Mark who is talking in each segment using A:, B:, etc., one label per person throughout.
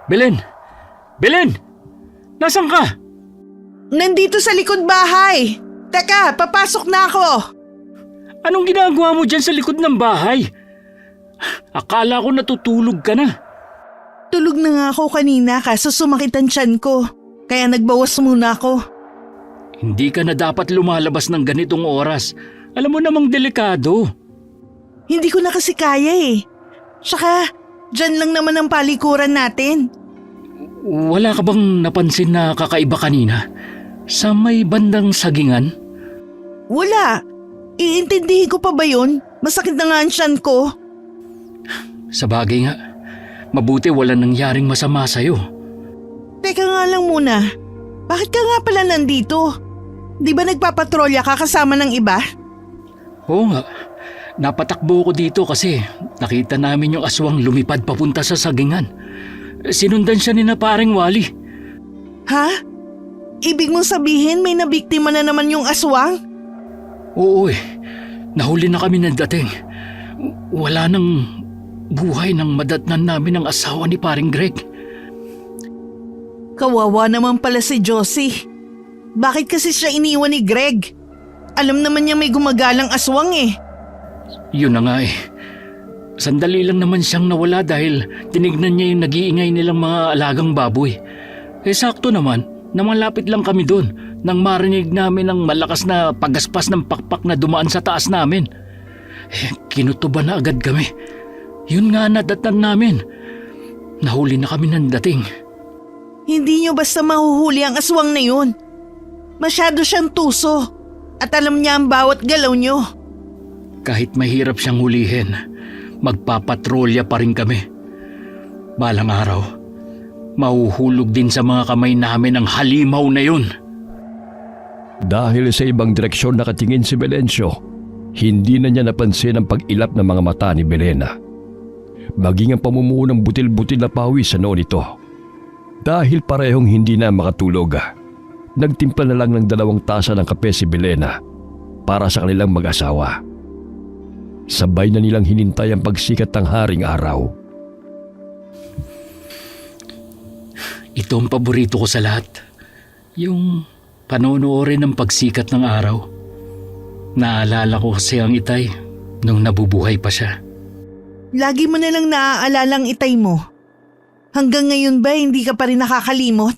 A: Belen! Belen! Nasaan ka?
B: Nandito sa likod bahay. Teka, papasok na ako.
A: Anong ginagawa mo dyan sa likod ng bahay? Akala ko natutulog ka na.
B: Tulog na nga ako kanina kaso sumakit ang tiyan ko. Kaya nagbawas muna ako.
A: Hindi ka na dapat lumalabas ng ganitong oras. Alam mo namang delikado.
B: Hindi ko na kasi kaya eh. Tsaka, dyan lang naman ang palikuran natin.
A: Wala ka bang napansin na kakaiba kanina? Sa may bandang sagingan?
B: Wala. Iintindihin ko pa ba yun? Masakit na nga ang tiyan ko.
A: Sa bagay nga, mabuti wala nangyaring masama sa'yo.
B: Teka nga lang muna. Bakit ka nga pala nandito? Di ba nagpapatrolya ka kasama ng iba?
A: Oo nga, napatakbo ko dito kasi nakita namin yung aswang lumipad papunta sa sagingan. Sinundan siya ni na paring Wally.
B: Ha? Ibig mong sabihin may nabiktima na naman yung aswang?
A: Oo nahuli na kami ng dating. Wala nang buhay nang madatnan namin ang asawa ni paring Greg.
B: Kawawa naman pala si Josie. Bakit kasi siya iniwan ni Greg? Alam naman niya may gumagalang aswang eh.
A: Yun na nga Sandali lang naman siyang nawala dahil tinignan niya yung nag-iingay nilang mga alagang baboy. Sakto naman, namalapit lang kami doon nang marinig namin ang malakas na pagaspas ng pakpak na dumaan sa taas namin. Kinutuban na agad kami. Yun nga nadatnan namin. Nahuli na kami ng dating.
B: Hindi niyo basta mahuhuli ang aswang na yun. Masyado siyang tuso at alam niya ang bawat galaw niyo.
A: Kahit mahirap siyang hulihin, magpapatrolya pa rin kami. Balang araw, mahuhulog din sa mga kamay namin ang halimaw na yun.
C: Dahil sa ibang direksyon nakatingin si Belencio, hindi na niya napansin ang pag-ilap ng mga mata ni Belena. Maging ang pamumuo ng butil-butil na pawis sa noon ito. Dahil parehong hindi na makatulog, nagtimpla na lang ng 2 tasa ng kape si Belena para sa kanilang mag-asawa. Sabay na nilang hinintay ang pagsikat ng haring araw.
A: Ito ang paborito ko sa lahat. Yung panonoorin ng pagsikat ng araw. Naalala ko kasi ang itay nung nabubuhay pa siya.
B: Lagi mo na lang naaalalang itay mo. Hanggang ngayon ba hindi ka pa rin nakakalimot?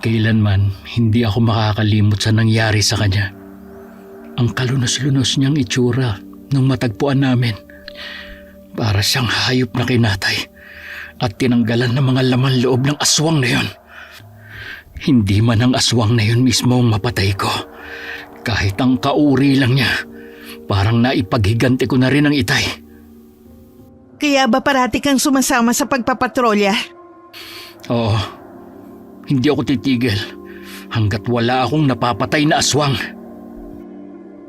A: Kailanman hindi ako makakalimot sa nangyari sa kanya. Ang kalunos-lunos niyang itsura nung matagpuan namin. Para siyang hayop na kinatay at tinanggalan ng mga laman loob ng aswang na yun. Hindi man ang aswang na yun mismo ang mapatay ko. Kahit ang kauri lang niya, parang naipaghiganti ko na rin ang itay.
B: Kaya ba parati kang sumasama sa pagpapatrolya?
A: Oo, hindi ako titigil hanggat wala akong napapatay na aswang.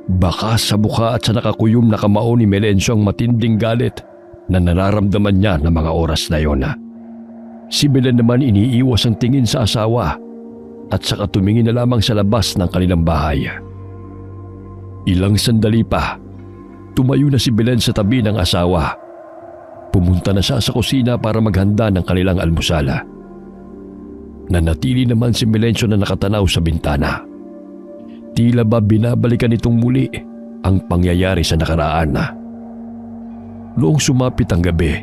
C: Baka sa mukha at sa nakakuyom na kamao ni Melencio ang matinding galit na nararamdaman niya ng mga oras na yon. Si Belen naman iniiwas ang tingin sa asawa at saka tumingin na lamang sa labas ng kanilang bahay. Ilang sandali pa, tumayo na si Belen sa tabi ng asawa. Pumunta na siya sa kusina para maghanda ng kanilang almusala. Nanatili naman si Melencio na nakatanaw sa bintana. Tila ba binabalikan itong muli ang pangyayari sa nakaraan. Noong sumapit ang gabi,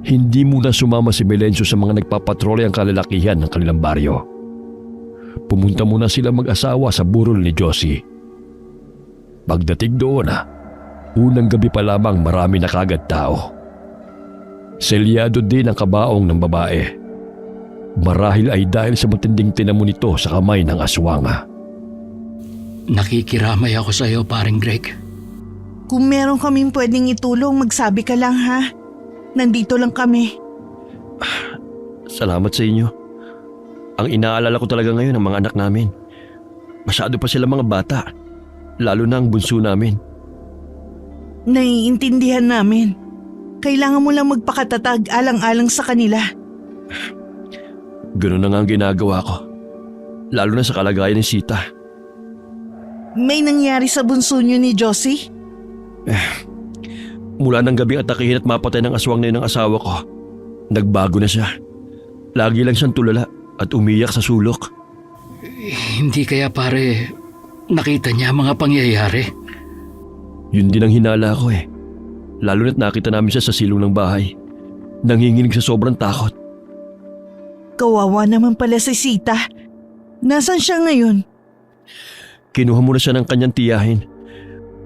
C: hindi muna sumama si Melencio sa mga nagpapatrolya ang kalalakihan ng kanilang baryo. Pumunta muna sila mag-asawa sa burol ni Josie. Pagdating doon, unang gabi pa lamang marami na kagad tao. Selyado din ang kabaong ng babae. Marahil ay dahil sa matinding tinamo nito sa kamay ng aswang.
A: Nakikiramay ako sa iyo, paring Greg.
B: Kung meron kaming pwedeng itulong, magsabi ka lang ha. Nandito lang kami.
D: Salamat sa inyo. Ang inaalala ko talaga ngayon ang mga anak namin. Masyado pa sila mga bata. Lalo na ang bunso namin.
B: Naiintindihan namin. Kailangan mo lang magpakatatag alang-alang sa kanila.
D: Ganun na nga ang ginagawa ko. Lalo na sa kalagayan ni Sita.
B: May nangyari sa bunso niyo ni Josie?
D: Mula ng gabing atakihin at mapatay ng aswang na yun ng asawa ko, Nagbago na siya. Lagi lang siyang tulala at umiyak sa sulok.
A: Hindi kaya pare, nakita niya ang mga pangyayari?
D: Yun din ang hinala ko eh. Lalo na't nakita namin siya sa silong ng bahay. Nanginginig sa sobrang takot.
B: Kawawa naman pala si Sita. Nasaan siya ngayon?
D: Kinuha muna siya ng kanyang tiyahin.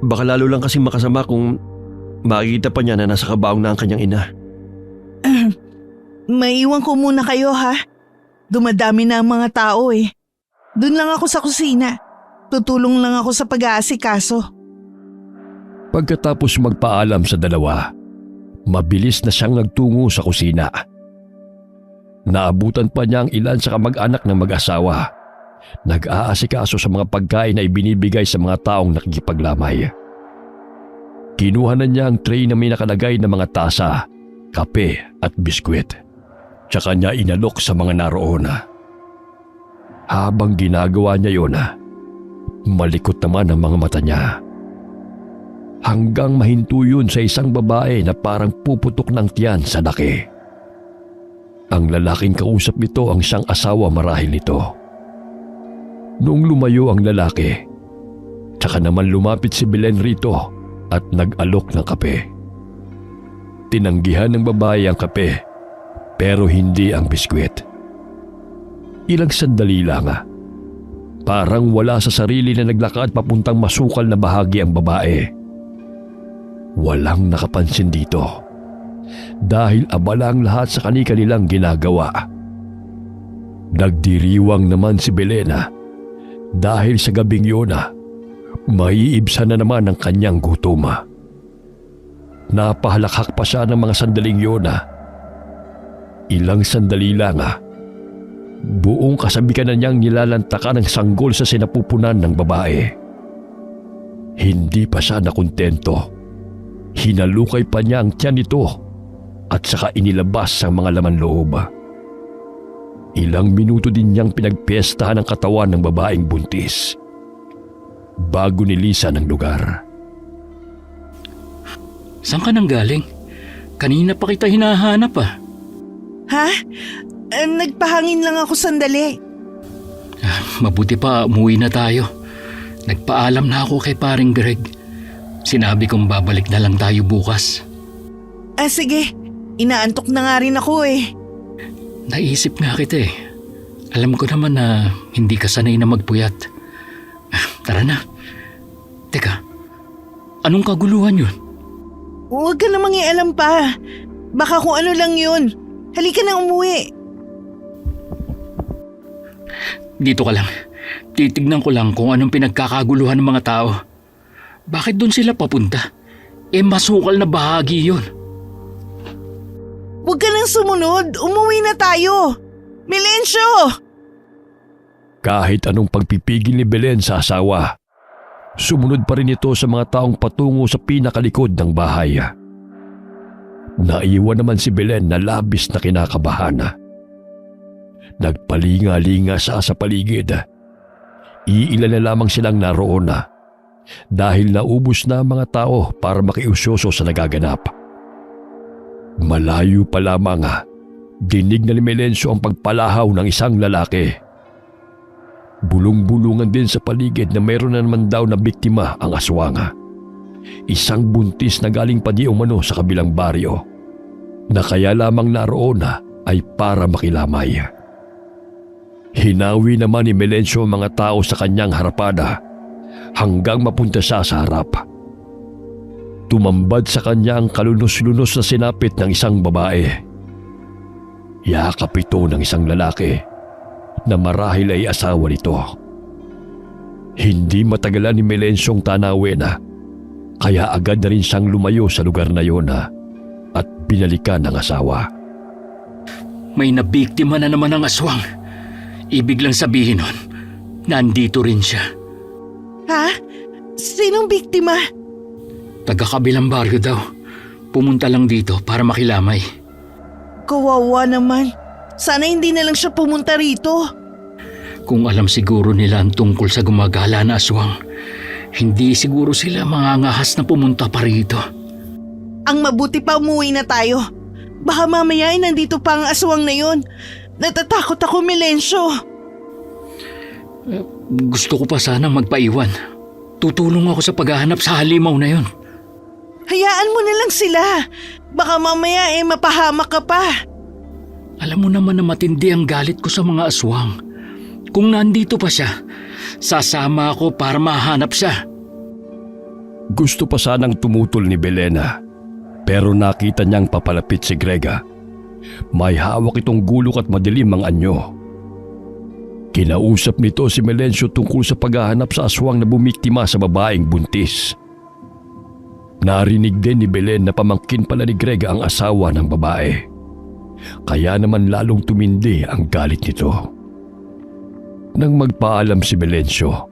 D: Baka lalo lang kasing makasama kung makikita pa niya na nasa kabaong na ang kanyang ina.
B: Maiwan ko muna kayo ha. Dumadami na ang mga tao eh. Doon lang ako sa kusina. Tutulong lang ako sa pag-aasikaso.
C: Pagkatapos magpaalam sa dalawa, mabilis na siyang nagtungo sa kusina. Naabutan pa niya ang ilan sa kamag-anak ng mag-asawa. Nag-aasikaso sa mga pagkain na ibinibigay sa mga taong nakikipaglamay. Kinuha na niya ang tray na may nakalagay na mga tasa, kape at biskwit. Tsaka niya inalok sa mga naroon. Habang ginagawa niya yun, malikot naman ang mga mata niya. Hanggang mahinto yun sa isang babae na parang puputok ng tiyan sa laki. Ang lalaking kausap nito ang siyang asawa marahil nito. Noong lumayo ang lalaki, tsaka naman lumapit si Belen rito at nag-alok ng kape. Tinanggihan ng babae ang kape, pero hindi ang biskwit. Ilang sandali lang, parang wala sa sarili na naglakad papuntang masukal na bahagi ang babae. Walang nakapansin dito dahil abala ang lahat sa kani-kanilang ginagawa. Nagdiriwang naman si Belena dahil sa gabing yun maiibsan na naman ang kanyang gutom. Napahalakhak pa siya ng mga sandaling yun. Ilang sandali lang, buong kasabikan na niyang nilalantakan ng sanggol sa sinapupunan ng babae. Hindi pa siya nakontento. Hinalukay pa niya ang tiyan nito at saka inilabas ang mga laman loob. Ilang minuto din niyang pinagpiestahan ang katawan ng babaeng buntis bago nilisan ang lugar.
A: Saan ka nang galing? Kanina pa kita hinahanap ah.
B: Ha? Nagpahangin lang ako sandali.
A: Mabuti pa umuwi na tayo. Nagpaalam na ako kay paring Greg. Sinabi kong babalik na lang tayo bukas.
B: Sige. Inaantok na nga rin ako eh.
A: Naisip nga kita eh. Alam ko naman na hindi ka sanay na magpuyat. Tara na. Teka, anong kaguluhan yun?
B: Huwag ka namang ialam pa. Baka kung ano lang yun. Halika na umuwi.
A: Dito ka lang. Titignan ko lang kung anong pinagkakaguluhan ng mga tao. Bakit doon sila papunta? Masukal na bahagi yun.
B: Huwag ka nang sumunod. Umuwi na tayo. Melencio!
C: Kahit anong pagpipigil ni Belen sa asawa, sumunod pa rin ito sa mga taong patungo sa pinakalikod ng bahay. Naiwan naman si Belen na labis na kinakabahan. Nagpalinga-linga siya sa paligid. Iilan na lamang silang naroon dahil naubos na ang mga tao para makiusyoso sa nagaganap. Malayo pa lamang, dinig na ni Melencio ang pagpalahaw ng isang lalaki. Bulong-bulungan din sa paligid na mayroon na naman daw na biktima ang aswang. Isang buntis na galing pa di umano sa kabilang baryo, na kaya lamang naroon ay para makilamay. Hinawi naman ni Melencio ang mga tao sa kanyang harapan hanggang mapunta siya sa harap. Tumambad sa kanya ang kalunos-lunos na sinapit ng isang babae. Yakap ito ng isang lalaki na marahil ay asawa nito. Hindi matagalan ni Melensyong tanawin kaya agad na rin siyang lumayo sa lugar na yon at binalikan ng asawa.
A: May nabiktima na naman ang aswang. Ibig lang sabihin nun, nandito rin siya.
B: Ha? Sinong biktima?
A: Taga-kabilang baryo daw. Pumunta lang dito para makilamay.
B: Kawawa naman. Sana hindi na lang siya pumunta rito.
A: Kung alam siguro nila ang tungkol sa gumagala na aswang, hindi siguro sila mangangahas na pumunta pa rito.
B: Ang mabuti pa umuwi na tayo. Baka mamaya ay nandito pa ang aswang na yon. Natatakot ako, Melencio.
A: Gusto ko pa sanang magpaiwan. Tutulong ako sa paghahanap sa halimaw na yon.
B: Hayaan mo na lang sila. Baka mamaya mapahamak ka pa.
A: Alam mo naman na matindi ang galit ko sa mga aswang. Kung nandito pa siya, sasama ako para mahanap siya.
C: Gusto pa sanang tumutol ni Belena, pero nakita niyang papalapit si Grega. May hawak itong gulok at madilim ang anyo. Kinausap nito si Melencio tungkol sa paghahanap sa aswang na bumiktima sa babaeng buntis. Narinig din ni Belen na pamangkin pala ni Grega ang asawa ng babae. Kaya naman lalong tumindi ang galit nito. Nang magpaalam si Melencio,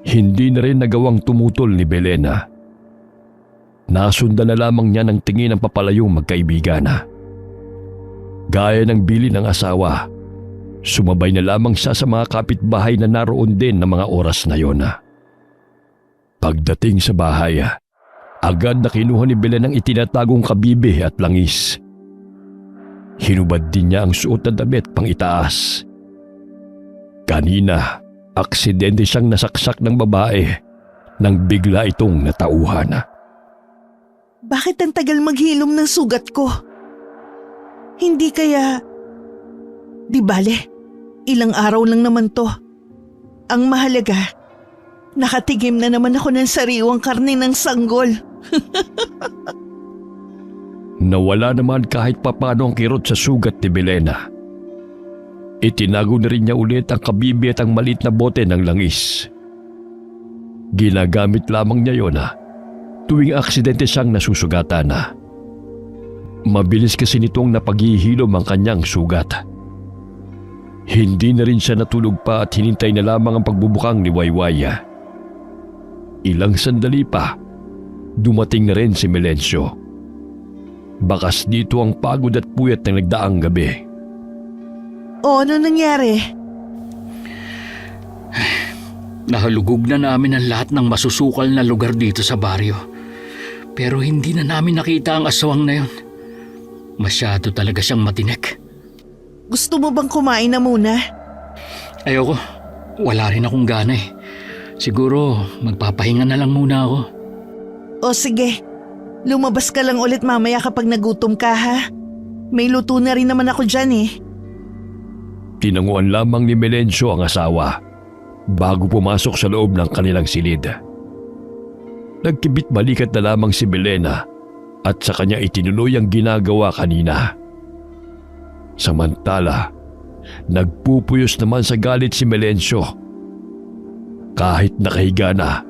C: hindi na rin nagawang tumutol ni Belena. Nasundan na lamang niya ng tingin ang papalayong magkaibigan na. Gaya ng bili ng asawa, sumabay na lamang siya sa mga kapitbahay na naroon din ng mga oras na yon. Pagdating sa bahay, agad na kinuha ni Belen ang itinatagong kabibe at langis. Hinubad din niya ang suot na damit pang itaas. Kanina, aksidente siyang nasaksak ng babae nang bigla itong natauhan.
B: Bakit ang tagal maghilom ng sugat ko? Hindi kaya... Di bale, ilang araw lang naman to. Ang mahalaga, nakatigim na naman ako ng sariwang karne ng sanggol.
C: Nawala naman kahit papano ang kirot sa sugat ni Belena. Itinago na rin niya ulit ang kabibi at ang maliit na bote ng langis. Ginagamit lamang niya yon tuwing aksidente siyang nasusugatan. Mabilis kasi nitong napaghihilom ang kanyang sugat. Hindi na rin siya natulog pa at hinintay na lamang ang pagbubukang ni Wayway. Ilang sandali pa, dumating na rin si Melencio. Bakas dito ang pagod at puyat ng nagdaang gabi.
B: O ano nangyari?
A: Nahalugog na namin ang lahat ng masusukal na lugar dito sa baryo. Pero hindi na namin nakita ang aswang na yon. Masyado talaga siyang matinik.
B: Gusto mo bang kumain na muna?
A: Ayoko. Wala rin akong gana eh. Siguro magpapahinga na lang muna ako.
B: O sige, lumabas ka lang ulit mamaya kapag nagutom ka ha. May luto na rin naman ako dyan eh.
C: Tinanguan lamang ni Melencio ang asawa bago pumasok sa loob ng kanilang silid. Nagkibit balikat na lamang si Belena at sa kanya itinuloy ang ginagawa kanina. Samantala, nagpupuyos naman sa galit si Melencio. Kahit nakahiga na,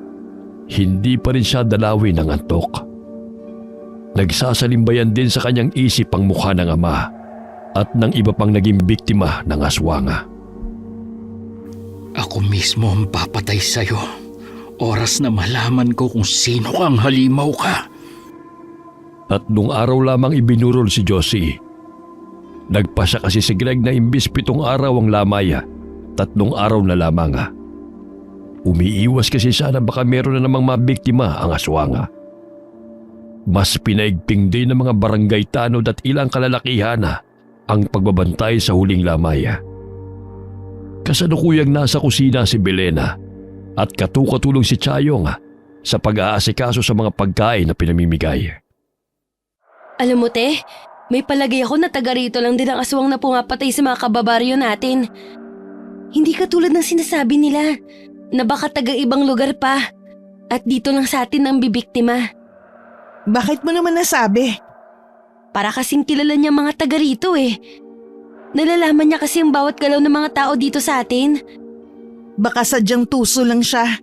C: hindi pa rin siya dalawin ng antok. Nagsasalimbayan din sa kanyang isip ang mukha ng ama at ng iba pang naging biktima ng aswanga.
A: Ako mismo ang papatay sa'yo. Oras na malaman ko kung sino kang halimaw ka.
C: At nung araw lamang ibinurol si Josie. Nagpasya kasi si Greg na imbis 7 araw ang lamay, 3 araw na lamang. Umiiwas kasi siya na baka meron na namang mabiktima ang aswanga. Mas pinaigping din ng mga barangay tanod at ilang kalalakihan ang pagbabantay sa huling lamay. Kasalukuyang nasa kusina si Belena at katukatulong si Chayong sa pag-aasikaso sa mga pagkain na pinamimigay.
E: Alam mo te, may palagay ako na taga rito lang din ang aswang na pumapatay sa mga kababaryo natin. Hindi katulad ng sinasabi nila na baka taga ibang lugar pa at dito lang sa atin ang bibiktima.
B: Bakit mo naman nasabi?
E: Para kasing kilala niya mga taga rito eh. Nalalaman niya kasi ang bawat galaw ng mga tao dito sa atin.
B: Baka sadyang tuso lang siya.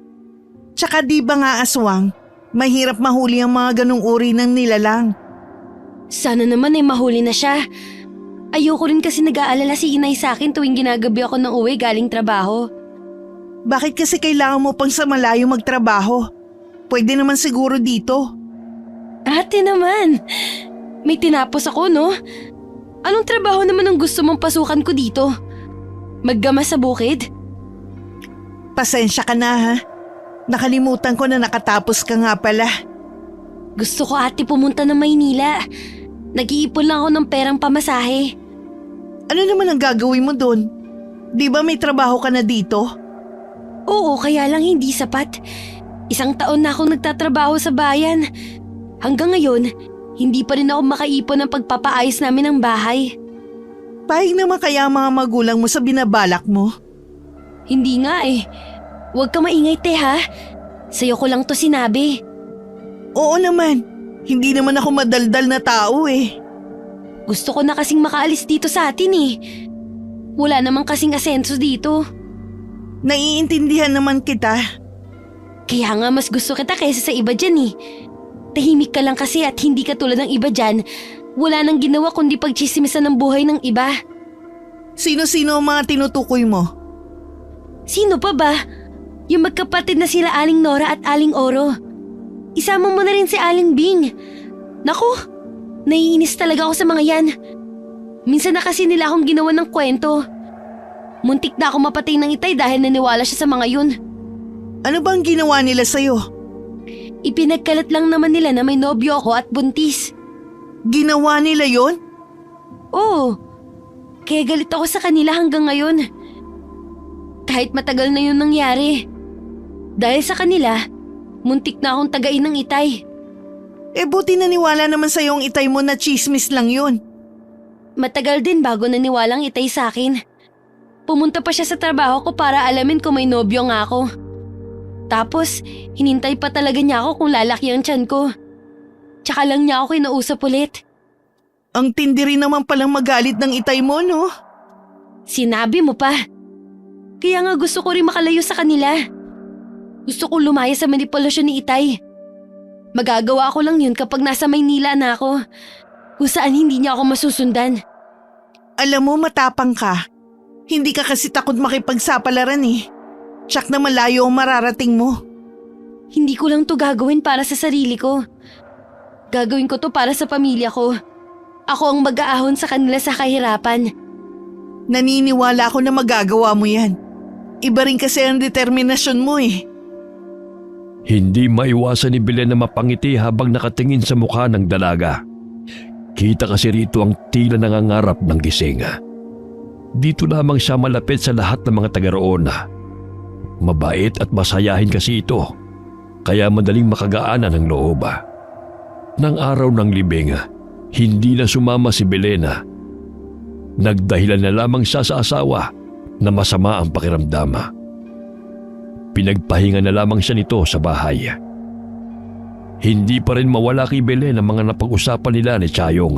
B: Tsaka di ba nga aswang, mahirap mahuli ang mga ganong uri ng nilalang.
E: Sana naman ay mahuli na siya. Ayoko rin kasi nag-aalala si inay sa akin tuwing ginagabi ako ng uwi galing trabaho.
B: Bakit kasi kailangan mo pang sa malayo magtrabaho? Pwede naman siguro dito.
E: Ate naman, may tinapos ako no? Anong trabaho naman ang gusto mong pasukan ko dito? Maggama sa bukid?
B: Pasensya ka na ha. Nakalimutan ko na nakatapos ka nga pala.
E: Gusto ko ate pumunta ng Maynila. Nag-iipon lang ako ng perang pamasahe.
B: Ano naman ang gagawin mo doon? Di ba may trabaho ka na dito?
E: Oo, kaya lang hindi sapat. 1 taon na akong nagtatrabaho sa bayan. Hanggang ngayon, hindi pa rin ako makaipon ng pagpapaayos namin ng bahay.
B: Pahig naman kaya ang mga magulang mo sa binabalak mo?
E: Hindi nga eh. Huwag ka maingay, te ha. Sa'yo ko lang to sinabi.
B: Oo naman. Hindi naman ako madaldal na tao eh.
E: Gusto ko na kasing makaalis dito sa atin eh. Wala namang kasing asenso dito.
B: Naiintindihan naman kita.
E: Kaya nga mas gusto kita kaysa sa iba dyan eh. Tahimik ka lang kasi at hindi ka tulad ng iba dyan. Wala nang ginawa kundi pagchismisan ng buhay ng iba.
B: Sino-sino ang mga tinutukoy mo?
E: Sino pa ba? Yung magkapatid na sila Aling Nora at Aling Oro. Isama mo na rin si Aling Bing. Naku, naiinis talaga ako sa mga yan. Minsan na kasi nila akong ginawa ng kwento. Muntik na ako mapatay ng itay dahil naniwala siya sa mga yun.
B: Ano bang ginawa nila sa'yo?
E: Ipinagkalat lang naman nila na may nobyo ako at buntis.
B: Ginawa nila yon?
E: Oo, kaya galit ako sa kanila hanggang ngayon. Kahit matagal na yun nangyari. Dahil sa kanila, muntik na akong tagain ng itay.
B: Eh buti naniwala naman sa'yo ang itay mo na chismis lang yun.
E: Matagal din bago naniwalang itay sa akin. Pumunta pa siya sa trabaho ko para alamin kung may nobyo nga ako. Tapos, hinintay pa talaga niya ako kung lalaki ang tiyan ko. Tsaka lang niya ako kinausap ulit.
B: Ang tindi rin naman palang magalit ng itay mo, no?
E: Sinabi mo pa. Kaya nga gusto ko rin makalayo sa kanila. Gusto ko lumaya sa manipulasyon ni itay. Magagawa ko lang yun kapag nasa Maynila na ako. Kung saan hindi niya ako masusundan.
B: Alam mo, matapang ka. Hindi ka kasi takot makipagsapalaran eh. Tsak na malayo ang mararating mo.
E: Hindi ko lang to gagawin para sa sarili ko. Gagawin ko to para sa pamilya ko. Ako ang mag-aahon sa kanila sa kahirapan.
B: Naniniwala ako na magagawa mo yan. Iba rin kasi ang determinasyon mo eh.
C: Hindi maiwasan ni Belen na mapangiti habang nakatingin sa mukha ng dalaga. Kita kasi rito ang tila nangangarap ng gising. Dito lamang siya malapit sa lahat ng mga taga-roon. Mabait at masayahin kasi ito, kaya madaling makagaanan ng loob. Nang araw ng libing, hindi na sumama si Belen. Nagdahilan na lamang siya sa asawa na masama ang pakiramdam. Pinagpahinga na lamang siya nito sa bahay. Hindi pa rin mawala kay Belen ang mga napag-usapan nila ni Chayong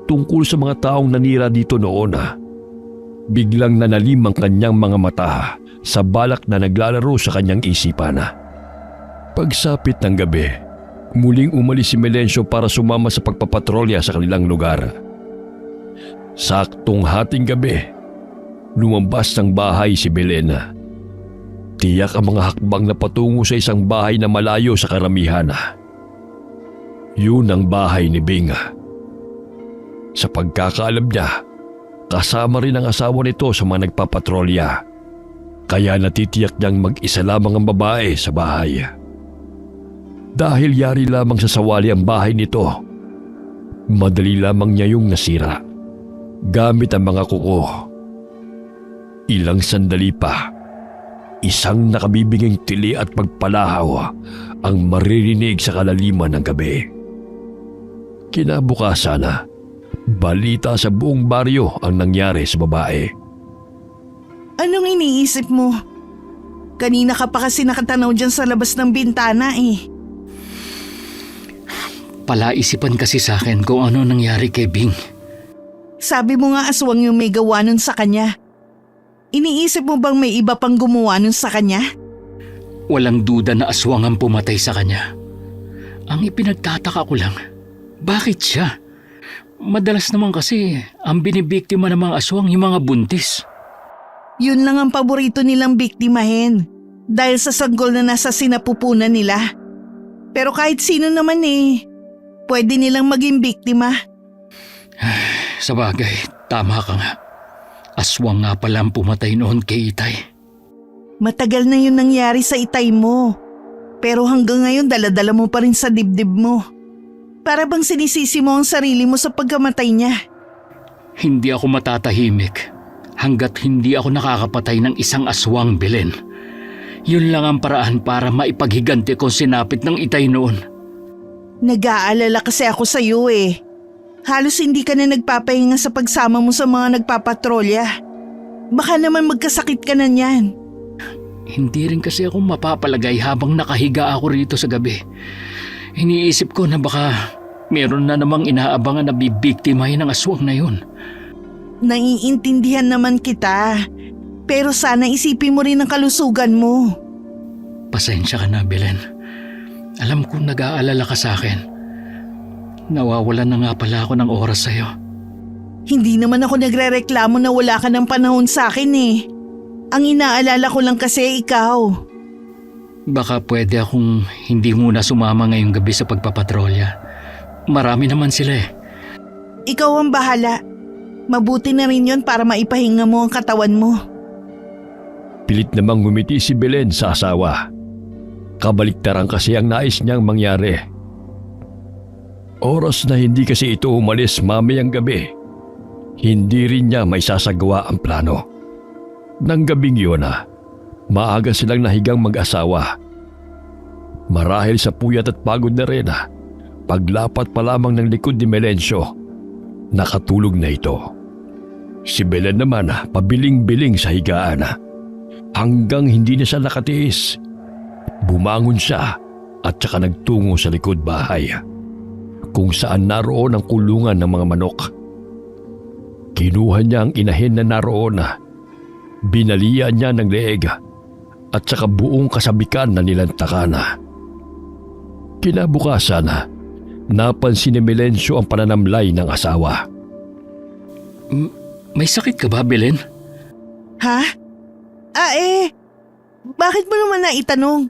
C: tungkol sa mga taong nanira dito noon. Biglang nanalim ang kanyang mga mata sa balak na naglalaro sa kanyang isipan. Pagsapit ng gabi, muling umalis si Melencio para sumama sa pagpapatrolya sa kanilang lugar. Saktong hating gabi, lumabas ng bahay si Belen. Tiyak ang mga hakbang na patungo sa isang bahay na malayo sa karamihan. Yun ang bahay ni Bing. Sa pagkakaalam niya, kasama rin ang asawa nito sa mga nagpapatrolya. Kaya natitiyak niyang mag-isa lamang ang babae sa bahay. Dahil yari lamang sa sawali ang bahay nito, madali lamang niya yung nasira. Gamit ang mga kuko. Ilang sandali pa, isang nakabibiging tili at pagpalahaw ang maririnig sa kalaliman ng gabi. Kinabukasan, balita sa buong baryo ang nangyari sa babae.
B: Anong iniisip mo? Kanina ka pa kasi nakatanaw dyan sa labas ng bintana eh.
A: Palaisipan kasi sa akin kung ano nangyari kay Bing.
B: Sabi mo nga aswang yung may gawa nun sa kanya. Iniisip mo bang may iba pang gumawa nun sa kanya?
A: Walang duda na aswang ang pumatay sa kanya. Ang ipinagtataka ko lang, bakit siya? Madalas naman kasi ang binibiktima ng mga aswang yung mga buntis.
B: Yun lang ang paborito nilang biktimahin dahil sa sanggol na nasa sinapupunan nila. Pero kahit sino naman eh, pwede nilang maging biktima.
A: Sabagay, tama ka nga. Aswang nga pala ang pumatay noon kay Itay.
B: Matagal na yun nangyari sa itay mo. Pero hanggang ngayon daladala mo pa rin sa dibdib mo. Para bang sinisisi mo ang sarili mo sa pagkamatay niya.
A: Hindi ako matatahimik hanggat hindi ako nakakapatay ng isang aswang, Belen. Yun lang ang paraan para maipaghiganti kung sinapit ng itay noon.
B: Nag-aalala kasi ako sa iyo eh. Halos hindi ka na nagpapahinga sa pagsama mo sa mga nagpapatrolya. Baka naman magkasakit ka na niyan.
A: Hindi rin kasi ako mapapalagay habang nakahiga ako rito sa gabi. Iniisip ko na baka meron na namang inaabangan na bibiktimahin ng aswang na yun.
B: Naiintindihan naman kita. Pero sana isipin mo rin ang kalusugan mo.
A: Pasensya ka na, Belen. Alam kong nag-aalala ka sa akin. Nawawalan na nga pala ako ng oras sa'yo.
B: Hindi naman ako nagrereklamo na wala ka ng panahon sa akin eh. Ang inaalala ko lang kasi ikaw.
A: Baka pwede akong hindi muna sumama ngayong gabi sa pagpapatrolya. Marami naman sila eh.
B: Ikaw ang bahala. Mabuti na rin yun para maipahinga mo ang katawan mo.
C: Pilit namang ngumiti si Belen sa asawa. Kabaliktaran kasi ang nais niyang mangyari. Oras na hindi kasi ito umalis mamayang gabi, hindi rin niya may sasagawa ang plano. Nang gabing yun maaga silang nahigang mag-asawa. Marahil sa puyat at pagod na rin paglapat pa lamang ng likod ni Melencio, nakatulog na ito. Si Belen naman pabiling-biling sa higaan. Hanggang hindi na siya nakatiis. Bumangon siya at saka nagtungo sa likod bahay, kung saan naroon ang kulungan ng mga manok. Kinuha niya ang inahin na naroon, binalian niya ng leeg at saka buong kasabikan na nilantakan. Kinabukasan, napansin ni Melencio ang pananamlay ng asawa.
A: May sakit ka ba, Belen?
B: Ha? Bakit mo naman naitanong?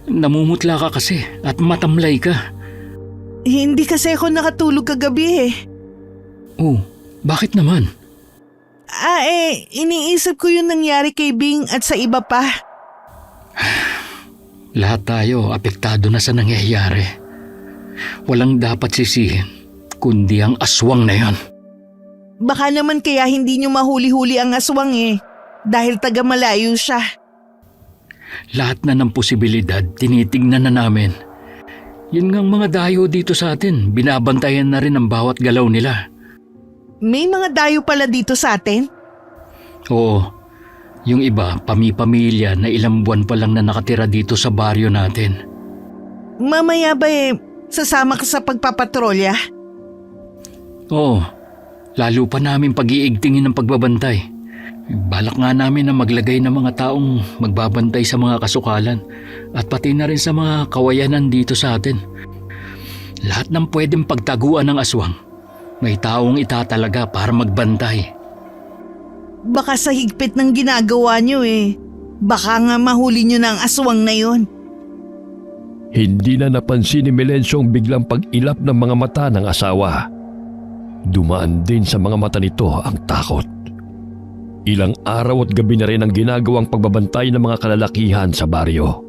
A: Namumutla ka kasi at matamlay ka.
B: Hindi kasi ako nakatulog kagabi eh.
A: Oh, bakit naman?
B: Iniisip ko yung nangyari kay Bing at sa iba pa.
A: Lahat tayo apektado na sa nangyayari. Walang dapat sisihin, kundi ang aswang na yon.
B: Baka naman kaya hindi nyo mahuli-huli ang aswang eh. Dahil taga malayo siya.
A: Lahat na ng posibilidad, tinitignan na namin. Yun ngang mga dayo dito sa atin, binabantayan na rin ang bawat galaw nila.
B: May mga dayo pala dito sa atin?
A: Oo, yung iba, pamilya na ilang buwan pa lang na nakatira dito sa baryo natin.
B: Mamaya ba sasama ka sa pagpapatrolya?
A: Oo, lalo pa namin pag-iigtingin ng pagbabantay. Balak nga namin na maglagay ng mga taong magbabantay sa mga kasukalan at pati na rin sa mga kawayanan dito sa atin. Lahat ng pwedeng pagtaguan ng aswang, may taong itatalaga para magbantay.
B: Baka sa higpit ng ginagawa nyo eh. Baka nga mahuli nyo na ang aswang na yon.
C: Hindi na napansin ni Melencio ang biglang pag-ilap ng mga mata ng asawa. Dumaan din sa mga mata nito ang takot. Ilang araw at gabi na rin ang ginagawang pagbabantay ng mga kalalakihan sa baryo.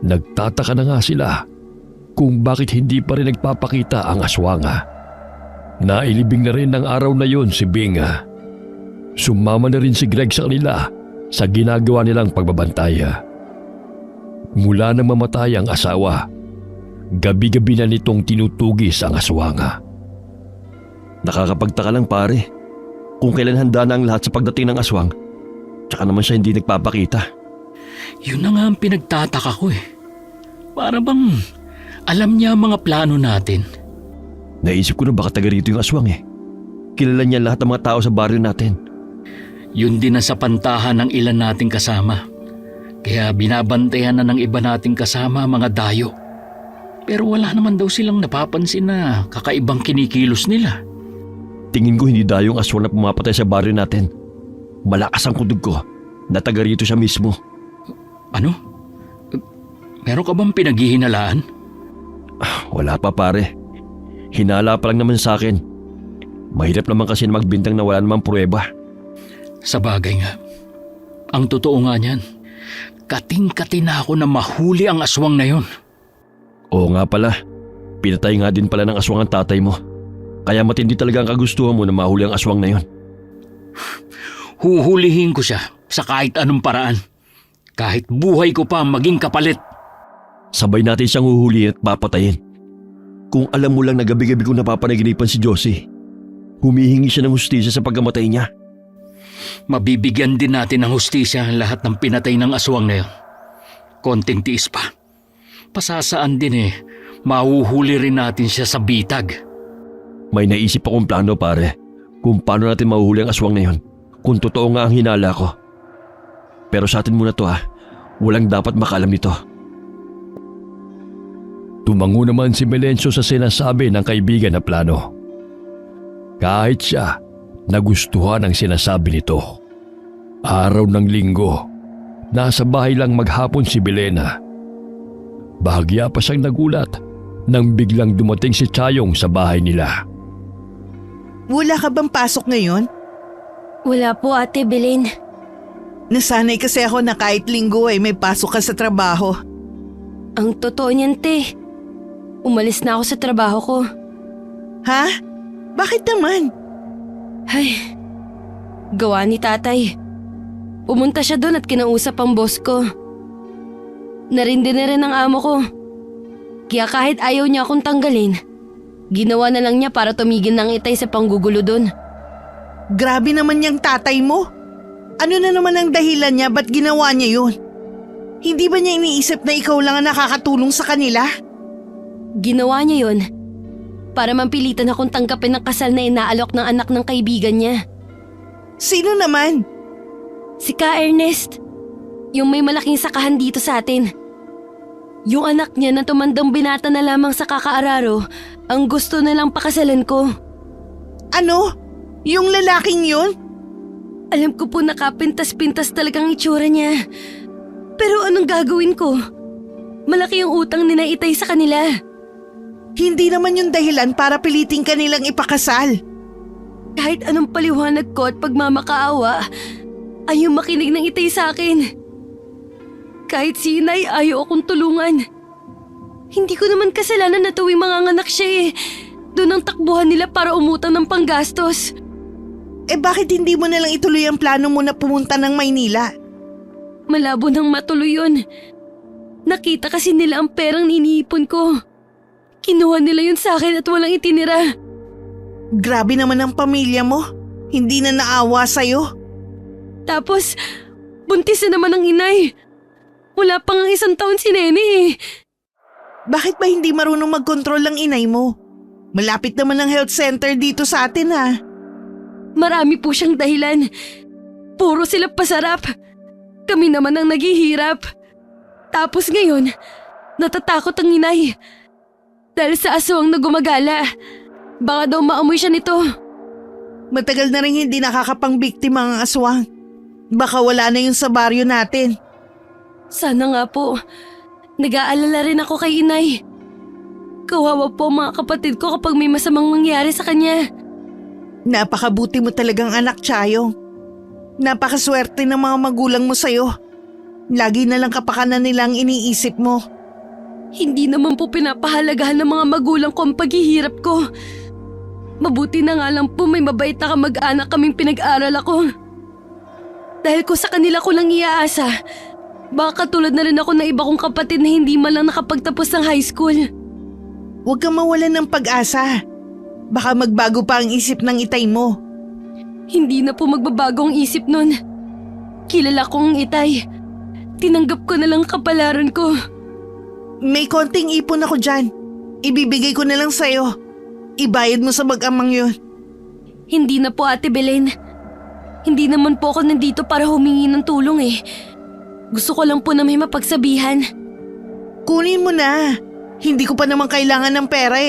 C: Nagtataka na nga sila kung bakit hindi pa rin nagpapakita ang aswang. Nailibing na rin ng araw na yon si Bing. Sumama na rin si Greg sa kanila sa ginagawa nilang pagbabantay. Mula nang mamatay ang asawa, gabi-gabi na nitong tinutugis ang aswang.
D: Nakakapagtaka lang pare, kung kailan handa na ang lahat sa pagdating ng aswang, tsaka naman siya hindi nagpapakita.
A: Yun na nga ang pinagtataka ko eh. Para bang alam niya ang mga plano natin.
D: Naisip ko na baka taga rito yung aswang eh. Kilala niya lahat ng mga tao sa baryo natin.
A: Yun din ang sa pantahan ng ilan nating kasama. Kaya binabantayan na ng iba nating kasama mga dayo. Pero wala naman daw silang napapansin na kakaibang kinikilos nila.
D: Tingin ko hindi dayong aswang na pumapatay sa baryo natin. Malakas ang kudog ko na taga rito siya mismo.
A: Ano? Meron ka bang pinaghihinalaan?
D: Wala pa pare. Hinala pa lang naman sa akin. Mahirap naman kasi na magbintang na wala namang pruweba.
A: Sa bagay nga. Ang totoo nga niyan, kating-kati na ako na mahuli ang aswang na yon.
D: Oo nga pala. Pinatay nga din pala ng aswang ang tatay mo. Kaya matindi talaga ang kagustuhan mo na mahuli ang aswang na yon.
A: Huhulihin ko siya sa kahit anong paraan. Kahit buhay ko pa maging kapalit.
D: Sabay natin siyang huhulihin at papatayin. Kung alam mo lang na gabi-gabi kong napapanaginipan si Josie, humihingi siya ng hustisya sa pagkamatay niya.
A: Mabibigyan din natin ng hustisya ang lahat ng pinatay ng aswang na yun. Konting tiis pa. Pasasaan din mahuhuli rin natin siya sa bitag.
D: May naisip akong plano pare, kung paano natin mahuhuli ang aswang na yon, kung totoo nga ang hinala ko. Pero sa atin muna to walang dapat makalam nito.
C: Tumango naman si Melencio sa sinasabi ng kaibigan na plano. Kahit siya, nagustuhan ang sinasabi nito. Araw ng linggo, nasa bahay lang maghapon si Belena. Bahagya pa siyang nagulat nang biglang dumating si Chayong sa bahay nila.
B: Wala ka bang pasok ngayon?
E: Wala po, Ate Belen.
B: Nasanay kasi ako na kahit linggo may pasok ka sa trabaho.
E: Ang totoo niyan, te. Umalis na ako sa trabaho ko.
B: Ha? Bakit naman?
E: Ay, gawa ni tatay. Pumunta siya doon at kinausap ang boss ko. Narindi na rin ang amo ko. Kaya kahit ayaw niya akong tanggalin, ginawa na lang niya para tumigil ng itay sa panggugulo doon.
B: Grabe naman yung tatay mo. Ano na naman ang dahilan niya ba't ginawa niya yun? Hindi ba niya iniisip na ikaw lang ang nakakatulong sa kanila?
E: Ginawa niya yun para mampilitan akong tanggapin ang kasal na inaalok ng anak ng kaibigan niya.
B: Sino naman?
E: Si Ka Ernest, yung may malaking sakahan dito sa atin. Yung anak niya na tumandang binata na lamang sa kakaararo, ang gusto na lang pakasalan ko.
B: Ano? Yung lalaking yun?
E: Alam ko po nakapintas-pintas talagang itsura niya. Pero anong gagawin ko? Malaki yung utang ni Naitay sa kanila.
B: Hindi naman yung dahilan para piliting kanilang ipakasal.
E: Kahit anong paliwanag ko at pagmamakaawa, ayaw makinig ng Itay sa akin. Kahit si Inay ayaw akong tulungan. Hindi ko naman kasalanan na tuwing manganganak siya. Doon ang takbuhan nila para umutang ng panggastos.
B: Bakit hindi mo nalang ituloy ang plano mo na pumunta ng Maynila?
E: Malabo nang matuloy yun. Nakita kasi nila ang perang iniipon ko. Kinuha nila yun sa akin at walang itinira.
B: Grabe naman ang pamilya mo. Hindi na naawa sa'yo.
E: Tapos, buntis na naman ang inay. Wala pang 1 taon si Nene.
B: Bakit ba hindi marunong magkontrol ang inay mo? Malapit naman ang health center dito sa atin
E: Marami po siyang dahilan. Puro sila pasarap. Kami naman ang naghihirap. Tapos ngayon, natatakot ang inay. Dahil sa aswang na gumagala. Baka daw maamoy siya nito.
B: Matagal na rin hindi nakakapangbiktima ang aswang. Baka wala na yun sa baryo natin.
E: Sana nga po. Nag-aalala rin ako kay inay. Kawawa po ang mga kapatid ko kapag may masamang mangyari sa kanya.
B: Napakabuti mo talagang anak, Chayong. Napakaswerte ng mga magulang mo sa'yo. Lagi na lang kapakanan nila ang iniisip mo.
E: Hindi naman po pinapahalagahan ng mga magulang ko ang paghihirap ko. Mabuti na nga lang po may mabait na kamag-anak kaming pinag-aral ako. Dahil ko sa kanila ko lang iaasa, baka katulad na rin ako ng iba kong kapatid na hindi man lang nakapagtapos ng high school.
B: Huwag kang mawalan ng pag-asa. Baka magbago pa ang isip ng itay mo.
E: Hindi na po magbabago ang isip nun. Kilala ko ang itay. Tinanggap ko na lang kapalaran ko.
B: May konting ipon ako dyan. Ibibigay ko na lang sa'yo. Ibayad mo sa mag-amang yun.
E: Hindi na po, Ate Belen. Hindi naman po ako nandito para humingi ng tulong . Gusto ko lang po na may mapagsabihan.
B: Kunin mo na. Hindi ko pa naman kailangan ng pera .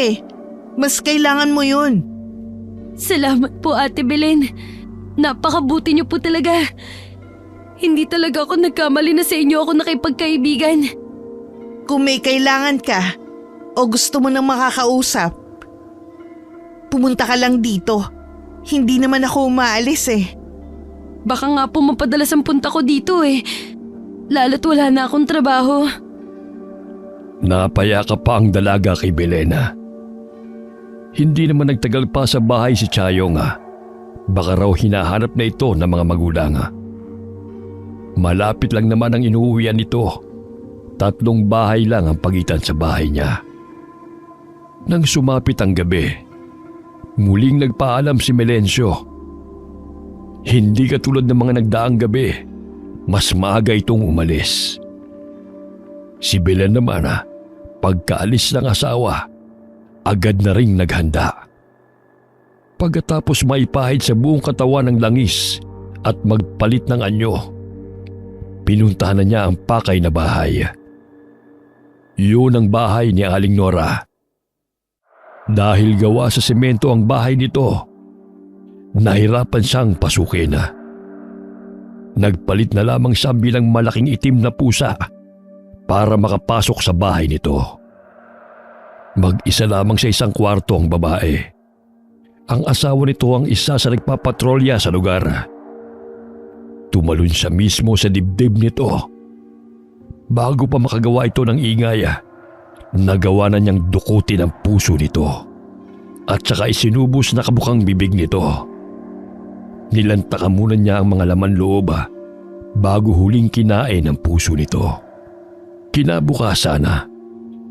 B: Mas kailangan mo yun.
E: Salamat po, Ate Belen. Napakabuti niyo po talaga. Hindi talaga ako nagkamali na sa inyo ako nakipagkaibigan.
B: Kung may kailangan ka o gusto mo nang makakausap, pumunta ka lang dito. Hindi naman ako umaalis .
E: Baka nga po mapadalas ang punta ko dito . Lalo't wala na akong trabaho.
C: Napayakap pa ang dalaga kay Belena Hindi naman nagtagal pa sa bahay si Chayong. Baka raw hinahanap na ito ng mga magulang. Malapit lang naman ang inuuwian nito. 3 bahay lang ang pagitan sa bahay niya. Nang sumapit ang gabi, muling nagpaalam si Melencio. Hindi katulad ng mga nagdaang gabi, mas maaga itong umalis. Si Belen naman, pagkaalis ng asawa, agad na ring naghanda. Pagkatapos maipahid sa buong katawan ng langis at magpalit ng anyo, pinuntahan na niya ang pakay na bahay. Yun ang bahay ni Aling Nora. Dahil gawa sa semento ang bahay nito, nahirapan siyang pasukin. Nagpalit na lamang siya bilang malaking itim na pusa para makapasok sa bahay nito. Mag-isa lamang sa isang kwarto ang babae. Ang asawa nito ang isa sa nagpapatrolya sa lugar. Tumalon siya mismo sa dibdib nito. Bago pa makagawa ito ng ingay, nagawa na niyang dukutin ang puso nito at saka isinubos na kabukang bibig nito. Nilantakan muna niya ang mga laman loob bago huling kinain ang puso nito. Kinabukasan,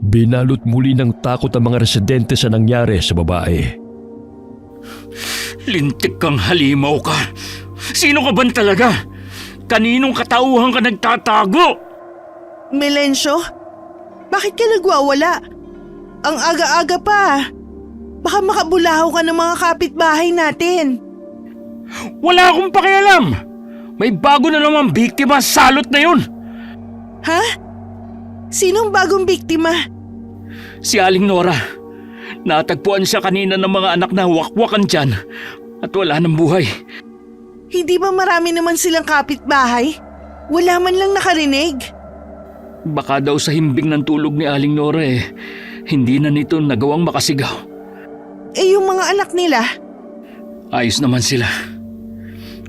C: binalot muli ng takot ang mga residente sa nangyari sa babae.
A: Lintik kang halimaw ka. Sino ka ba talaga? Kaninong katauhan ka nagtatago?
B: Melencio, bakit ka nagwawala? Ang aga-aga pa. Baka makabulahaw ka ng mga kapitbahay natin.
A: Wala akong pakialam. May bago na naman biktima sa salot na yun.
B: Ha? Sinong bagong biktima?
A: Si Aling Nora. Natagpuan siya kanina ng mga anak na wakwakan dyan at wala ng buhay.
B: Hindi ba marami naman silang kapitbahay? Wala man lang nakarinig.
A: Baka daw sa himbing ng tulog ni Aling Nora hindi na nito nagawang makasigaw.
B: Yung mga anak nila?
A: Ayos naman sila.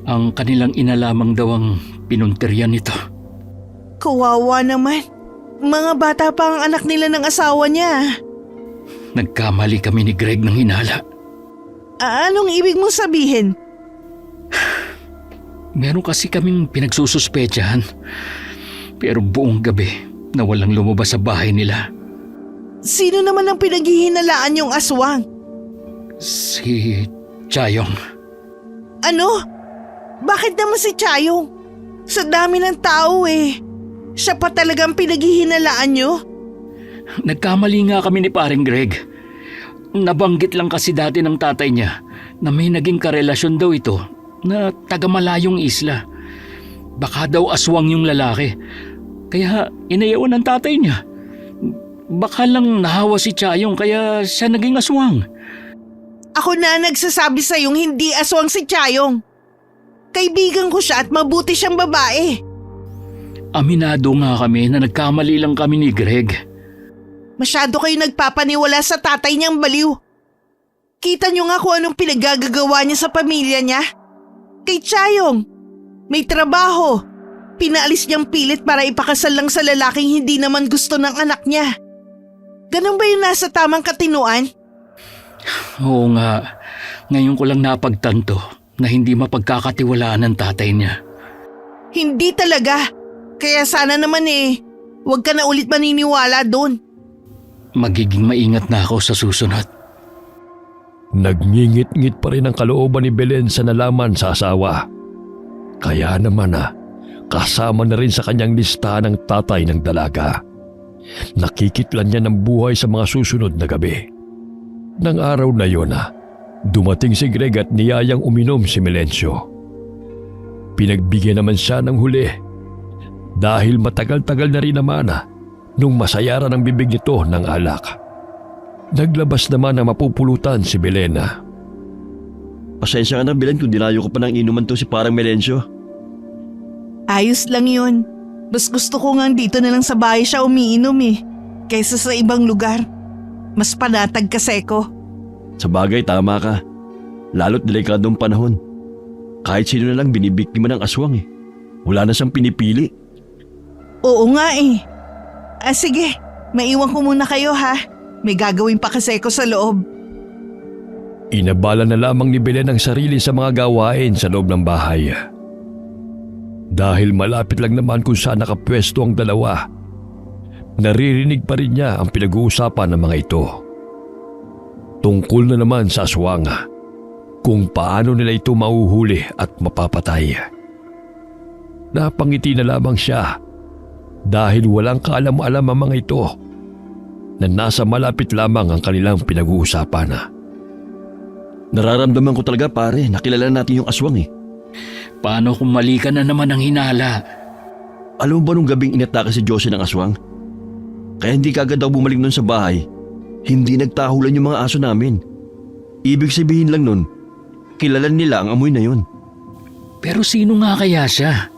A: Ang kanilang ina lamang daw ang pinuntiryan nito.
B: Kawawa naman. Mga bata pa ang anak nila ng asawa niya.
A: Nagkamali kami ni Greg ng hinala.
B: Anong ibig mong sabihin?
A: Meron kasi kaming pinagsususpetsahan. Pero buong gabi na walang lumabas sa bahay nila.
B: Sino naman ang pinaghihinalaan yung aswang?
A: Si Chayong.
B: Ano? Bakit naman si Chayong? Sa dami ng tao Siya pa talagang pinaghihinalaan nyo?
A: Nagkamali nga kami ni paring Greg. Nabanggit lang kasi dati ng tatay niya na may naging karelasyon daw ito na taga-malayong isla. Baka daw aswang yung lalaki. Kaya inayawan ng tatay niya. Baka lang nahawa si Chayong kaya siya naging aswang.
B: Ako na nagsasabi sa'yong hindi aswang si Chayong. Kaibigan ko siya at mabuti siyang babae.
A: Aminado nga kami na nagkamali lang kami ni Greg.
B: Masyado kayo nagpapaniwala sa tatay niyang baliw. Kita niyo nga kung anong pinagagagawa niya sa pamilya niya. Kay Chayong, may trabaho. Pinaalis niyang pilit para ipakasal lang sa lalaking hindi naman gusto ng anak niya. Ganun ba yung nasa tamang katinuan?
A: Oo nga, ngayon ko lang napagtanto na hindi mapagkakatiwalaan ng tatay niya.
B: Hindi talaga. Kaya sana naman huwag ka na ulit maniniwala doon.
A: Magiging maingat na ako sa susunod.
C: Nagngingit-ngit pa rin ang kalooban ni Belen sa nalaman sa asawa. Kaya naman kasama na rin sa kanyang listahan ng tatay ng dalaga. Nakikitlan niya ng buhay sa mga susunod na gabi. Nang araw na yon dumating si Greg at niyayang uminom si Melencio. Pinagbigyan naman siya ng huli. Dahil matagal-tagal na rin naman nung masayara ng bibig nito ng alak. Naglabas naman na mapupulutan si Belen.
D: Pasensya ka na, Belen, kung dinayo ko pa ng inuman to si parang Melencio.
B: Ayos lang yun. Mas gusto ko nga dito na lang sa bahay siya umiinom kaysa sa ibang lugar. Mas panatag kasi ko.
D: Sa bagay, tama ka. Lalo't delikadong panahon. Kahit sino na lang binibiktima ng aswang Wala na siyang pinipili.
B: Oo nga sige, maiwan ko muna kayo ha. May gagawin pa kasi ko sa loob.
C: Inabala na lamang ni Belen ang sarili sa mga gawain sa loob ng bahay. Dahil malapit lang naman kung saan nakapwesto ang dalawa, naririnig pa rin niya ang pinag-uusapan ng mga ito. Tungkol na naman sa aswang, kung paano nila ito mauhuli at mapapatay. Napangiti na lamang siya dahil walang kaalam-alam ang mga ito na nasa malapit lamang ang kanilang pinag-uusapan.
D: Nararamdaman ko talaga pare, nakilala natin yung aswang eh.
A: Paano kung mali ka na naman ang hinala?
D: Alam mo ba nung gabing inatake si Josie ng aswang? Kaya hindi kagad daw bumalik nun sa bahay. Hindi nagtahulan yung mga aso namin. Ibig sabihin lang nun, kilala nila ang amoy na yun.
A: Pero sino nga kaya siya?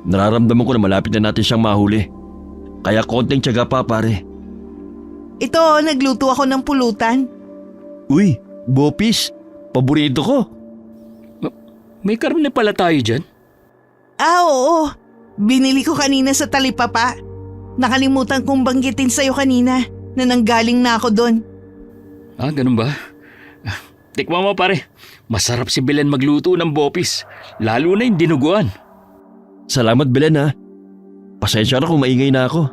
D: Nararamdaman ko na malapit na natin siyang mahuli. Kaya konting tiyaga pa pare.
B: Ito, nagluto ako ng pulutan.
D: Uy, Bopis, paborito ko.
A: May karne pala tayo dyan?
B: Oo. Binili ko kanina sa talipapa. Nakalimutan kong banggitin sa'yo kanina na nanggaling na ako doon.
A: Ganun ba? Tikman mo pare, masarap si Belen magluto ng bopis, lalo na yung dinuguan.
D: Salamat Belen ha. Pasensya na kung maingay na ako.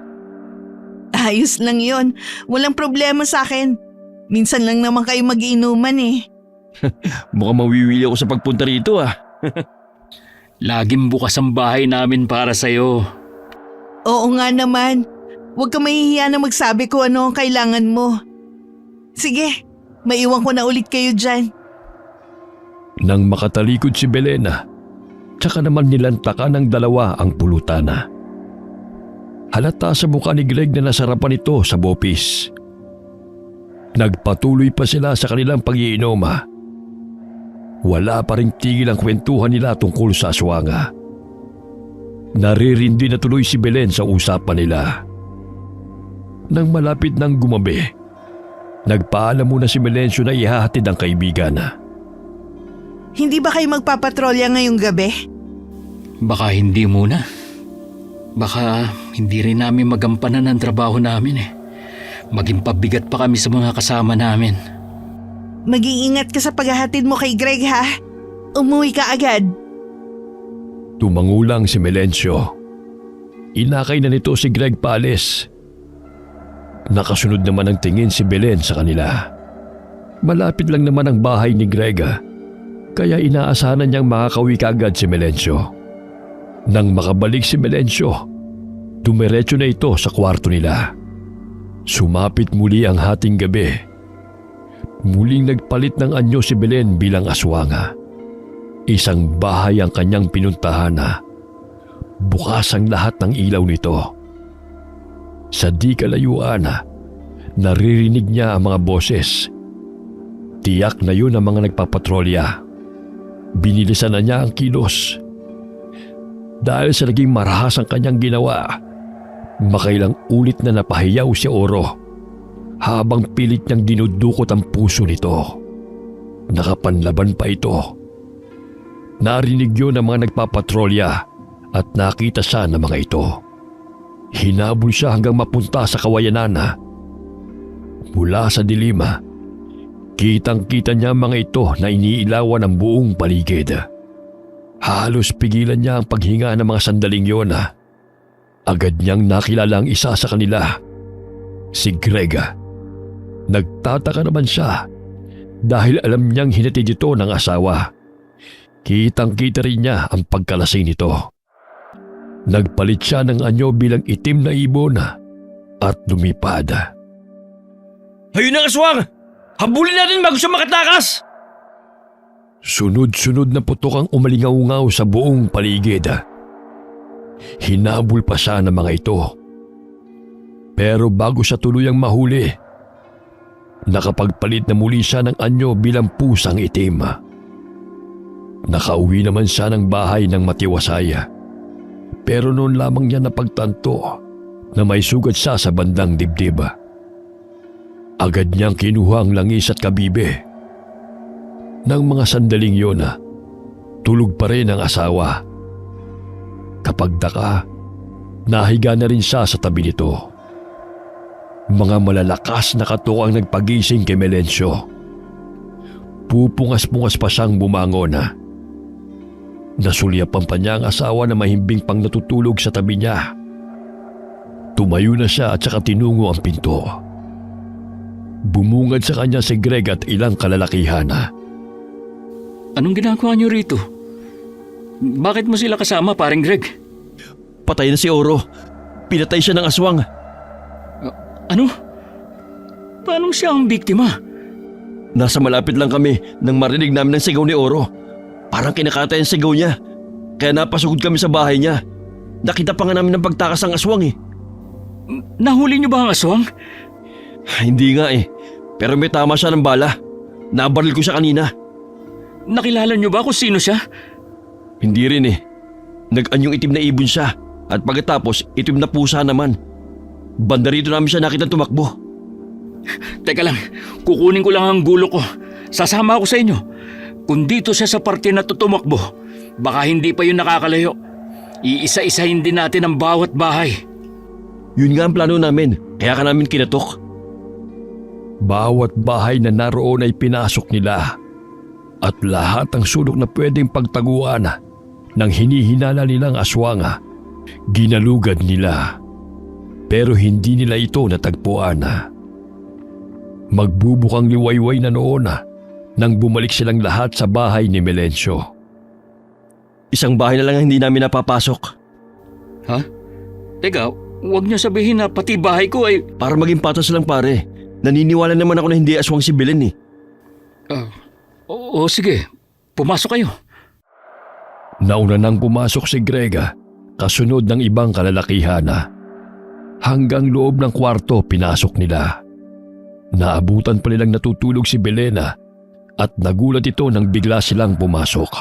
B: Ayos lang yon. Walang problema sa akin. Minsan lang naman kayo mag-iinuman eh.
D: Mukhang mawiwili ako sa pagpunta rito ah.
A: Laging bukas ang bahay namin para sa'yo.
B: Oo nga naman. Huwag ka mahihiya na magsabi kung ano ang kailangan mo. Sige, maiwan ko na ulit kayo dyan.
C: Nang makatalikod si Belen, tsaka naman nilantakan ng dalawa ang pulutan. Halata sa mukha ni Greg na nasarapan ito sa bopis. Nagpatuloy pa sila sa kanilang pag-iinom. Wala pa ring tigil ang kwentuhan nila tungkol sa aswanga. Naririndi na tuloy si Belen sa usapan nila. Nang malapit ng gumabi, nagpaalam muna si Melencio na ihahatid ang kaibigan.
B: Hindi ba kayo magpapatrolya ngayong gabi?
A: Baka hindi muna. Baka hindi rin namin magampanan ang trabaho namin eh. Maging pabigat pa kami sa mga kasama namin.
B: Mag-iingat ka sa paghahatid mo kay Greg ha. Umuwi ka agad.
C: Tumangulang si Melencio. Inakay na nito si Greg paalis. Nakasunod naman ang tingin si Belen sa kanila. Malapit lang naman ang bahay ni Greg, kaya inaasahan niyang makakauwi kaagad si Melencio. Nang makabalik si Melencio, dumiretso na ito sa kwarto nila. Sumapit muli ang hating gabi. Muling nagpalit ng anyo si Belen bilang aswanga. Isang bahay ang kanyang pinuntahan. Bukas ang lahat ng ilaw nito. Sa di kalayuan, naririnig niya ang mga boses. Tiyak na yun ang mga nagpapatrolya. Binilisan na niya ang kilos. Dahil sa naging marahas ang kanyang ginawa, makailang ulit na napahiyaw si Oro habang pilit niyang dinudukot ang puso nito. Nakapanlaban pa ito. Narinig yun ng mga nagpapatrolya at nakita siya ng mga ito. Hinabol siya hanggang mapunta sa kawayanan. Mula sa dilima, kitang-kita niya ang mga ito na iniilawan ng buong paligid. Halos pigilan niya ang paghinga ng mga sandaling yon. Agad niyang nakilala ang isa sa kanila, si Greg. Nagtataka naman siya dahil alam niyang hinatid ito ng asawa. Kitang-kita rin niya ang pagkalasing nito. Nagpalit siya ng anyo bilang itim na ibon at lumipad.
D: Ayun ang aswang! Habulin natin bago siya makatakas!
C: Sunod-sunod na putok ang umalingaw-ngaw sa buong paligid. Hinabol pa siya ng mga ito. Pero bago siya tuluyang mahuli, nakapagpalit na muli siya ng anyo bilang pusang itim. Nakauwi naman siya ng bahay ng matiwasay. Pero noon lamang niya napagtanto na may sugat siya sa bandang dibdib. Agad niyang kinuha ang langis at kabibe. Nang mga sandaling yun, tulog pa rin ang asawa. Kapag daka, nahiga na rin siya sa tabi nito. Mga malalakas na katok ang nagpagising kay Melencio. Nagpupungas-pungas pa siyang bumangon. Nasulyapan pa niya ang asawa na mahimbing pang natutulog sa tabi niya. Tumayo na siya at saka tinungo ang pinto. Bumungad sa kanya si Greg at ilang kalalakihan.
A: Anong ginagawa niyo rito? Bakit mo sila kasama, paring Greg?
D: Patay na si Oro. Pinatay siya ng aswang.
A: Ano? Paano siya ang biktima?
D: Nasa malapit lang kami nang marinig namin ang sigaw ni Oro. Parang kinakatay ang sigaw niya. Kaya napasugod kami sa bahay niya. Nakita pa nga namin ang pagtakas ng aswang eh.
A: Nahuli niyo ba ang aswang?
D: Hindi nga eh. Pero may tama siya ng bala. Nabaril ko siya kanina.
A: Nakilala niyo ba kung sino siya?
D: Hindi rin eh. Nag-anyong itim na ibon siya. At pagkatapos itim na pusa naman. Banda rito namin siya nakita tumakbo.
A: Teka lang, kukunin ko lang ang gulo ko. Sasama ako sa inyo. Kung dito siya sa parte na tutumakbo, baka hindi pa yun nakakalayo. Iisa-isahin din natin ang bawat bahay.
D: Yun nga ang plano namin. Kaya ka namin kinatok.
C: Bawat bahay na naroon ay pinasok nila. At lahat ng sulok na pwedeng pagtaguan ng hinihinala nilang aswang, ginalugad nila. Pero hindi nila ito natagpuan. Magbubukang liwayway na noon nang bumalik silang lahat sa bahay ni Melencio.
D: Isang bahay na lang ang hindi namin napapasok.
A: Ha? Teka, huwag niyo sabihin na pati bahay ko ay...
D: Para maging patas lang pare. Naniniwala naman ako na hindi aswang si Belen eh.
A: Sige, pumasok kayo.
C: Nauna nang pumasok si Greg, kasunod ng ibang kalalakihan. Hanggang loob ng kwarto pinasok nila. Naabutan pa nilang natutulog si Belena at nagulat ito nang bigla silang pumasok.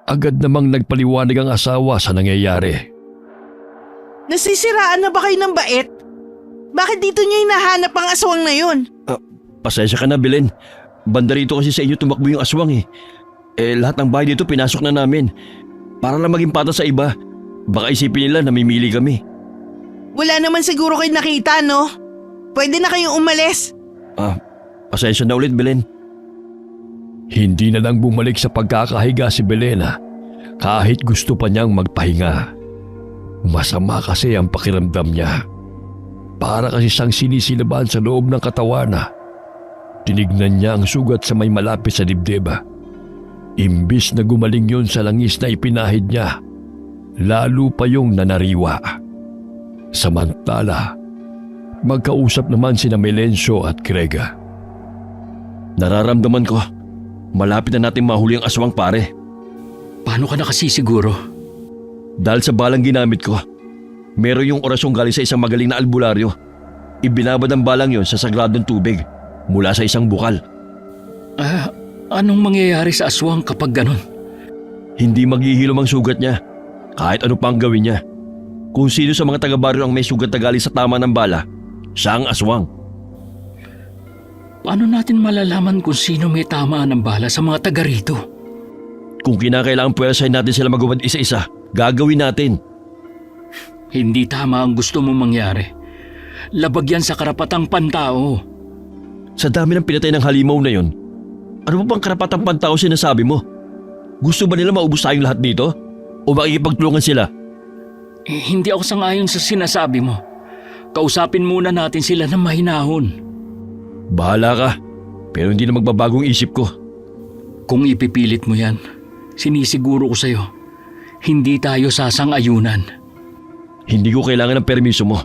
C: Agad namang nagpaliwanag ang asawa sa nangyayari.
B: Nasisiraan na ba kayo ng bait? Bakit dito niyo hinahanap ang aswang na yun?
D: Pasensya ka na Belen. Banda rito kasi sa inyo tumakbo yung aswang eh. Lahat ng bahay dito pinasok na namin. Para lang maging patas sa iba. Baka isipin nila na namimili kami.
B: Wala naman siguro kayo nakita, no? Pwede na kayong umalis.
D: Pasensya na ulit Belen.
C: Hindi na lang bumalik sa pagkakahiga si Belena kahit gusto pa niyang magpahinga. Masama kasi ang pakiramdam niya. Para kasi siyang sinisilaban sa loob ng katawan. Tinignan niya ang sugat sa may malapit sa dibdib. Imbis na gumaling yun sa langis na ipinahid niya, lalo pa yung nanariwa. Samantala, magkausap naman sina Melencio at Greg.
D: Nararamdaman ko, malapit na natin mahuli ang aswang pare.
A: Paano ka nakasisiguro?
D: Dahil sa balang ginamit ko, meron yung orasyong galing sa isang magaling na albularyo. Ibinabad ang balang yon sa sagradong tubig mula sa isang bukal.
A: Anong mangyayari sa aswang kapag ganun?
D: Hindi maghihilom ang sugat niya, kahit ano pa ang gawin niya. Kung sino sa mga taga-baryo ang may sugat na galing sa tama ng bala, siya ang aswang.
A: Paano natin malalaman kung sino may tama ng bala sa mga taga rito?
D: Kung kinakailangan pwersahin natin sila magubad isa-isa, gagawin natin.
A: Hindi tama ang gusto mong mangyari. Labag yan sa karapatang pantao.
D: Sa dami ng pinatay ng halimaw na yon, ano ba bang karapatang pantao sinasabi mo? Gusto ba nila maubos tayong lahat dito? O makikipagtulungan sila?
A: Hindi ako sangayon sa sinasabi mo. Kausapin muna natin sila ng mahinahon.
D: Bahala ka, pero hindi na magbabagong isip ko.
A: Kung ipipilit mo yan, sinisiguro ko sa'yo, hindi tayo sasang-ayunan.
D: Hindi ko kailangan ng permiso mo.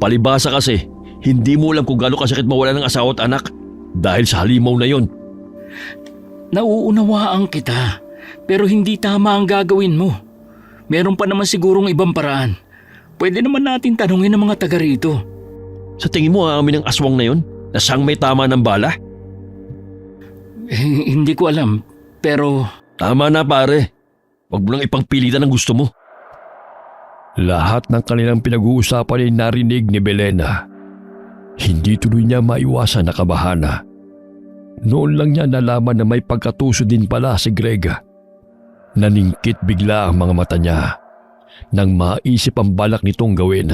D: Palibasa kasi, hindi mo alam kung gaano kasakit mawala ng asawa at anak dahil sa halimaw na yon.
A: Nauunawaan kita, pero hindi tama ang gagawin mo. Meron pa naman sigurong ibang paraan. Pwede naman natin tanungin ng mga taga rito.
D: Sa tingin mo aamin ng aswang na yon na siyang may tama ng bala?
A: Hindi ko alam, pero...
D: Tama na pare. Huwag mo lang ipagpilitan ang gusto mo.
C: Lahat ng kanilang pinag-uusapan ay narinig ni Belena. Hindi tuloy niya maiwasan na kabahana. Noon lang niya nalaman na may pagkatuso din pala si Greg. Naningkit bigla ang mga mata niya nang maisip ang balak nitong gawin.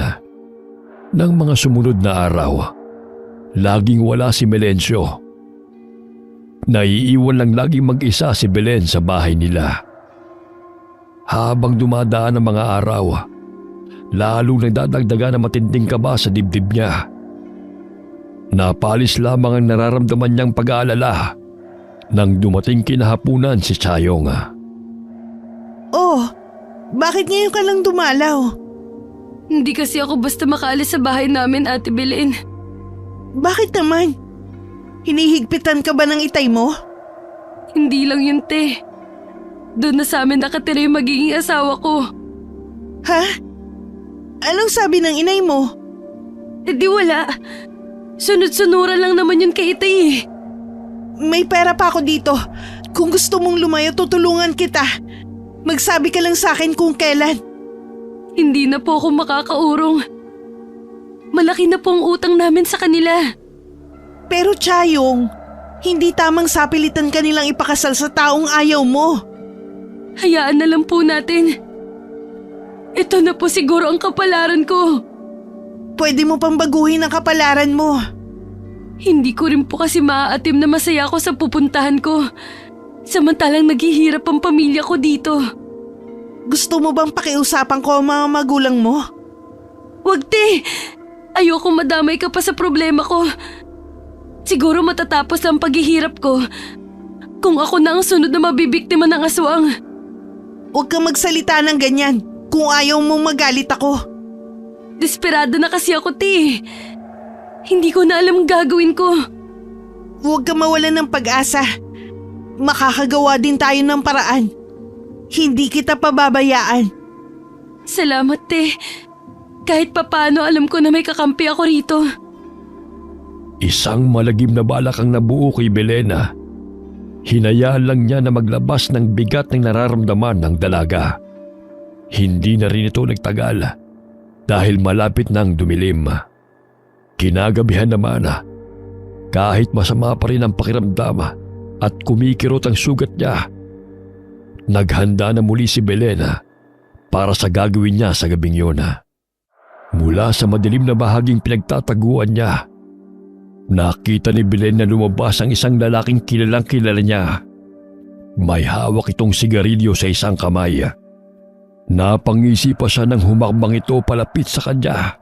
C: Nang mga sumunod na araw, laging wala si Melencio. Naiiwan lang laging mag-isa si Belen sa bahay nila. Habang dumadaan ang mga araw, lalong nagdadagdagan ang matinding kaba sa dibdib niya. Napalis lamang ang nararamdaman niyang pag-aalala nang dumating kinahapunan si Chayong.
B: Oh, bakit ngayon ka lang dumalaw?
E: Hindi kasi ako basta makaalis sa bahay namin, Ate Belen.
B: Bakit naman? Hinihigpitan ka ba ng itay mo?
E: Hindi lang yun, te. Doon na sa amin nakatira yung magiging asawa ko.
B: Ha? Anong sabi ng inay mo?
E: Eh di wala. Sunod-sunuran lang naman yun kay itay eh.
B: May pera pa ako dito. Kung gusto mong lumayo, tutulungan kita. Magsabi ka lang sa akin kung kailan.
E: Hindi na po ako makakaurong. Malaki na po ang utang namin sa kanila.
B: Pero Chayong, hindi tamang sapilitan ka nilang ipakasal sa taong ayaw mo.
E: Hayaan na lang po natin. Ito na po siguro ang kapalaran ko.
B: Pwede mo pang baguhin ang kapalaran mo.
E: Hindi ko rin po kasi maaatim na masaya ako sa pupuntahan ko. Samantalang naghihirap ang pamilya ko dito.
B: Gusto mo bang pakiusapan ko ang mga magulang mo?
E: Wag, te! Ayoko madamay ka pa sa problema ko. Siguro matatapos ang paghihirap ko kung ako na ang sunod na mabibiktima ng aswang.
B: Huwag kang magsalita ng ganyan kung ayaw mong magalit ako.
E: Desperado na kasi ako, te. Hindi ko na alam ang gagawin ko.
B: Huwag kang mawalan ng pag-asa. Makakagawa din tayo ng paraan. Hindi kita pababayaan.
E: Salamat, te. Kahit papano alam ko na may kakampi ako rito.
C: Isang malagim na balak ang nabuo kay Belena. Hinayaan lang niya na maglabas ng bigat ng nararamdaman ng dalaga. Hindi na rin ito nagtagal dahil malapit nang dumilim. Kinagabihan naman, kahit masama pa rin ang pakiramdam at kumikirot ang sugat niya, naghanda na muli si Belena para sa gagawin niya sa gabing yun. Mula sa madilim na bahaging pinagtataguan niya, nakita ni Belen na lumabas ang isang lalaking kilalang kilala niya. May hawak itong sigarilyo sa isang kamay. Napangisi pa siya nang humakbang ito palapit sa kanya.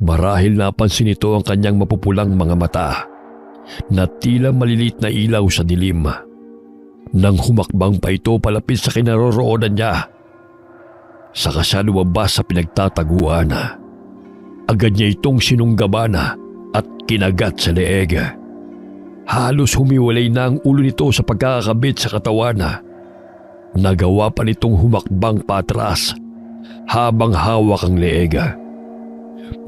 C: Marahil napansin nito ang kanyang mapupulang mga mata na tila malilit na ilaw sa dilim. Nang humakbang pa ito palapit sa kinaroroonan niya, saka siya lumabas sa pinagtataguan. Agad niya itong sinunggaban at kinagat sa leeg. Halos humiwalay na ang ulo nito sa pagkakakabit sa katawan. Nagawa pa nitong humakbang patras habang hawak ang leeg.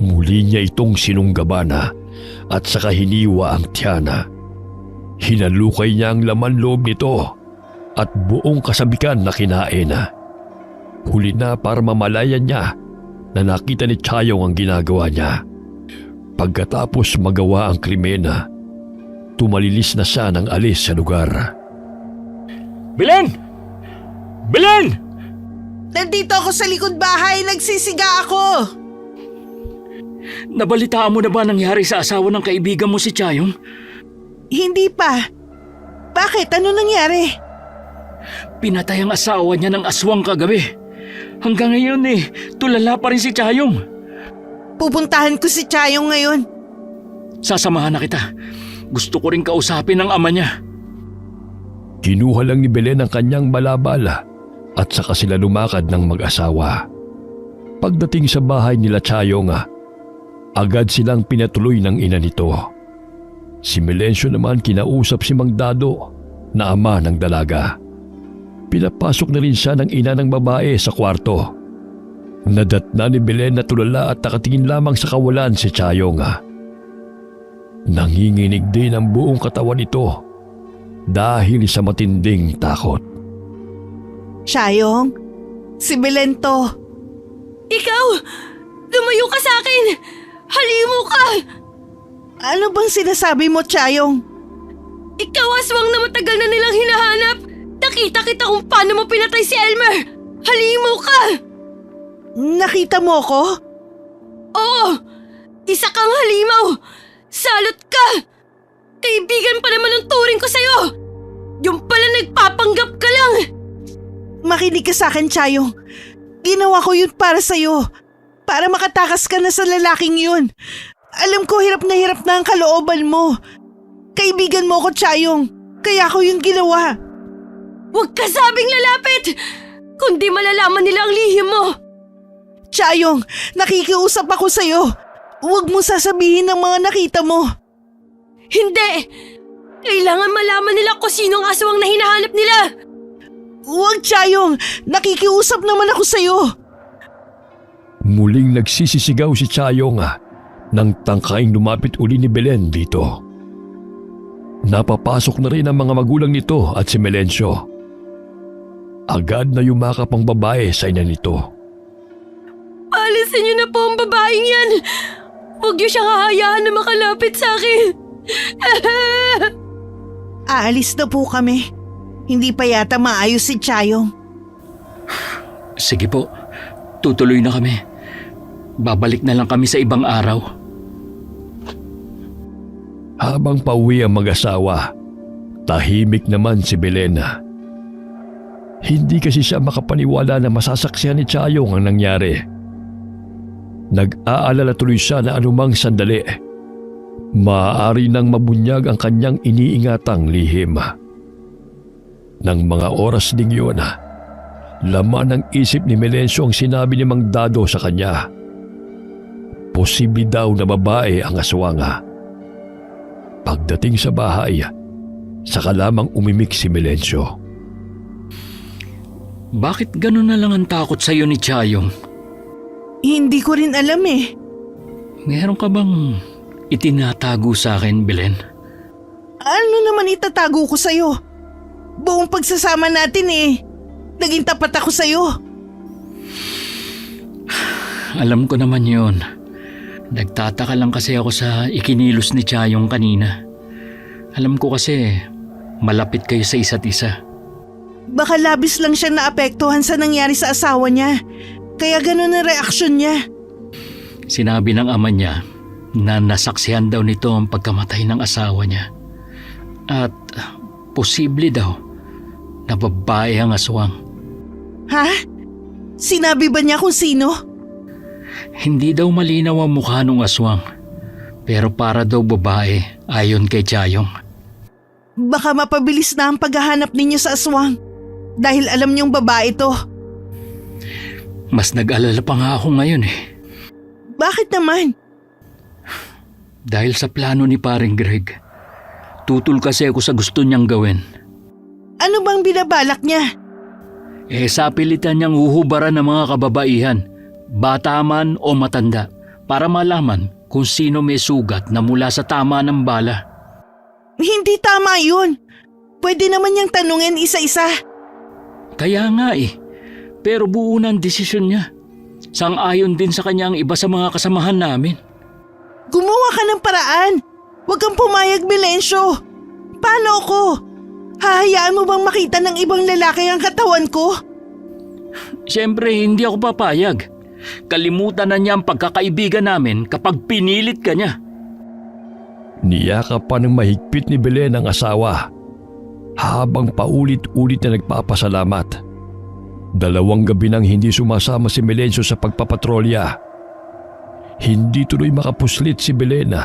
C: Muli niya itong sinunggaban at saka hiniwa ang tiyana. Hinalukay niya ang laman loob nito at buong kasabikan na kinain. Huli na para mamalayan niya na nakita ni Chayong ang ginagawa niya. Pagkatapos magawa ang krimen, tumalilis na siya ng alis sa lugar.
A: Belen! Belen!
B: Nandito ako sa likod bahay, nagsisiga ako.
A: Nabalitaan mo na ba nangyari sa asawa ng kaibigan mo si Chayong?
B: Hindi pa. Bakit? Ano nangyari?
A: Pinatay ang asawa niya ng aswang kagabi. Hanggang ngayon tulala pa rin si Chayong.
B: Pupuntahan ko si Chayong ngayon.
A: Sasamahan na kita. Gusto ko rin kausapin ang ama niya.
C: Kinuha lang ni Belen ang kanyang balabala at saka sila lumakad ng mag-asawa. Pagdating sa bahay nila Chayong, agad silang pinatuloy ng ina nito. Si Melencio naman kinausap si Mang Dado na ama ng dalaga. Pinapasok na rin siya ng ina ng babae sa kwarto. Nadatna ni Belen na tulala at nakatingin lamang sa kawalan si Chayong. Nanginginig din ang buong katawan nito dahil sa matinding takot.
B: Chayong, si Belen to.
E: Ikaw! Lumayo ka sa akin! Halimo ka!
B: Ano bang sinasabi mo, Chayong?
E: Ikaw aswang na matagal na nilang hinahanap! Nakita kita kung paano mo pinatay si Elmer! Halimo ka!
B: Nakita mo ko?
E: Oo! Isa kang halimaw! Salot ka! Kaibigan pa naman ang turing ko sa'yo! Yung pala nagpapanggap ka lang!
B: Makinig ka sa akin, Chayong. Ginawa ko yun para sa'yo. Para makatakas ka na sa lalaking yun. Alam ko hirap na ang kalooban mo. Kaibigan mo ko, Chayong. Kaya ko yun ginawa.
E: Huwag ka sabing lalapit! Kundi malalaman nila ang lihim mo!
B: Chayong, nakikiusap ako sa'yo. Huwag mo sasabihin ng mga nakita mo.
E: Hindi! Kailangan malaman nila kung sino ang aswang na hinahanap nila!
B: Huwag, Chayong. Nakikiusap naman ako sa'yo.
C: Muling nagsisisigaw si Chayong nang tangkaing lumapit uli ni Belen dito. Napapasok na rin ang mga magulang nito at si Melencio. Agad na yumakap ang babae sa ina nito.
E: Alisin niyo na po ang babaeng yan! Huwag niyo siyang hahayaan na makalapit sa akin!
B: Aalis na po kami. Hindi pa yata maayos si Chayong.
A: Sige po, tutuloy na kami. Babalik na lang kami sa ibang araw.
C: Habang pauwi ang mag-asawa, tahimik naman si Belen. Hindi kasi siya makapaniwala na masasaksihan ni Chayong ang nangyari. Nag-aalala tuloy siya na anumang sandali, maaari nang mabunyag ang kanyang iniingatang lihim. Nang mga oras ding yun, laman ng isip ni Melencio ang sinabi ni Mang Dado sa kanya. Posible daw na babae ang aswang. Pagdating sa bahay, saka lamang umimik si Melencio.
A: Bakit ganun na lang ang takot sa'yo ni Chayong?
B: Hindi ko rin alam eh.
A: Meron ka bang itinatago sa akin, Belen?
B: Ano naman itatago ko sa'yo? Buong pagsasama natin eh. Naging tapat ako sa'yo.
A: Alam ko naman yon. Nagtataka lang kasi ako sa ikinilos ni Chayong kanina. Alam ko kasi malapit kayo sa isa't isa.
B: Baka labis lang siya naapektuhan sa nangyari sa asawa niya. Kaya ganun ang reaksyon niya.
A: Sinabi ng ama niya na nasaksihan daw nito ang pagkamatay ng asawa niya. At posible daw na babae ang aswang.
B: Ha? Sinabi ba niya kung sino?
A: Hindi daw malinaw ang mukha ng aswang. Pero para daw babae ayon kay Chayong.
B: Baka mapabilis na ang paghahanap ninyo sa aswang. Dahil alam niyong babae to.
A: Mas nag-alala pa nga ako ngayon eh.
B: Bakit naman?
A: Dahil sa plano ni paring Greg. Tutol kasi ako sa gusto niyang gawin.
B: Ano bang binabalak niya?
A: Sa pilitan niyang huhubaran ng mga kababaihan, bata man o matanda, para malaman kung sino may sugat na mula sa tama ng bala.
B: Hindi tama yun. Pwede naman niyang tanungin isa-isa.
A: Kaya nga eh, pero buo na ang desisyon niya. Sang-ayon din sa kanya ang iba sa mga kasamahan namin.
B: Gumawa ka ng paraan. Huwag kang pumayag, Melencio. Paano ako? Hahayaan mo bang makita ng ibang lalaki ang katawan ko?
A: Siyempre, hindi ako papayag. Kalimutan na niya ang pagkakaibigan namin kapag pinilit ka niya.
C: Niyakap pa ng mahigpit ni Belen ang asawa habang paulit-ulit na nagpapasalamat. 2 gabi nang hindi sumasama si Melencio sa pagpapatrolya. Hindi tuloy makapuslit si Belen.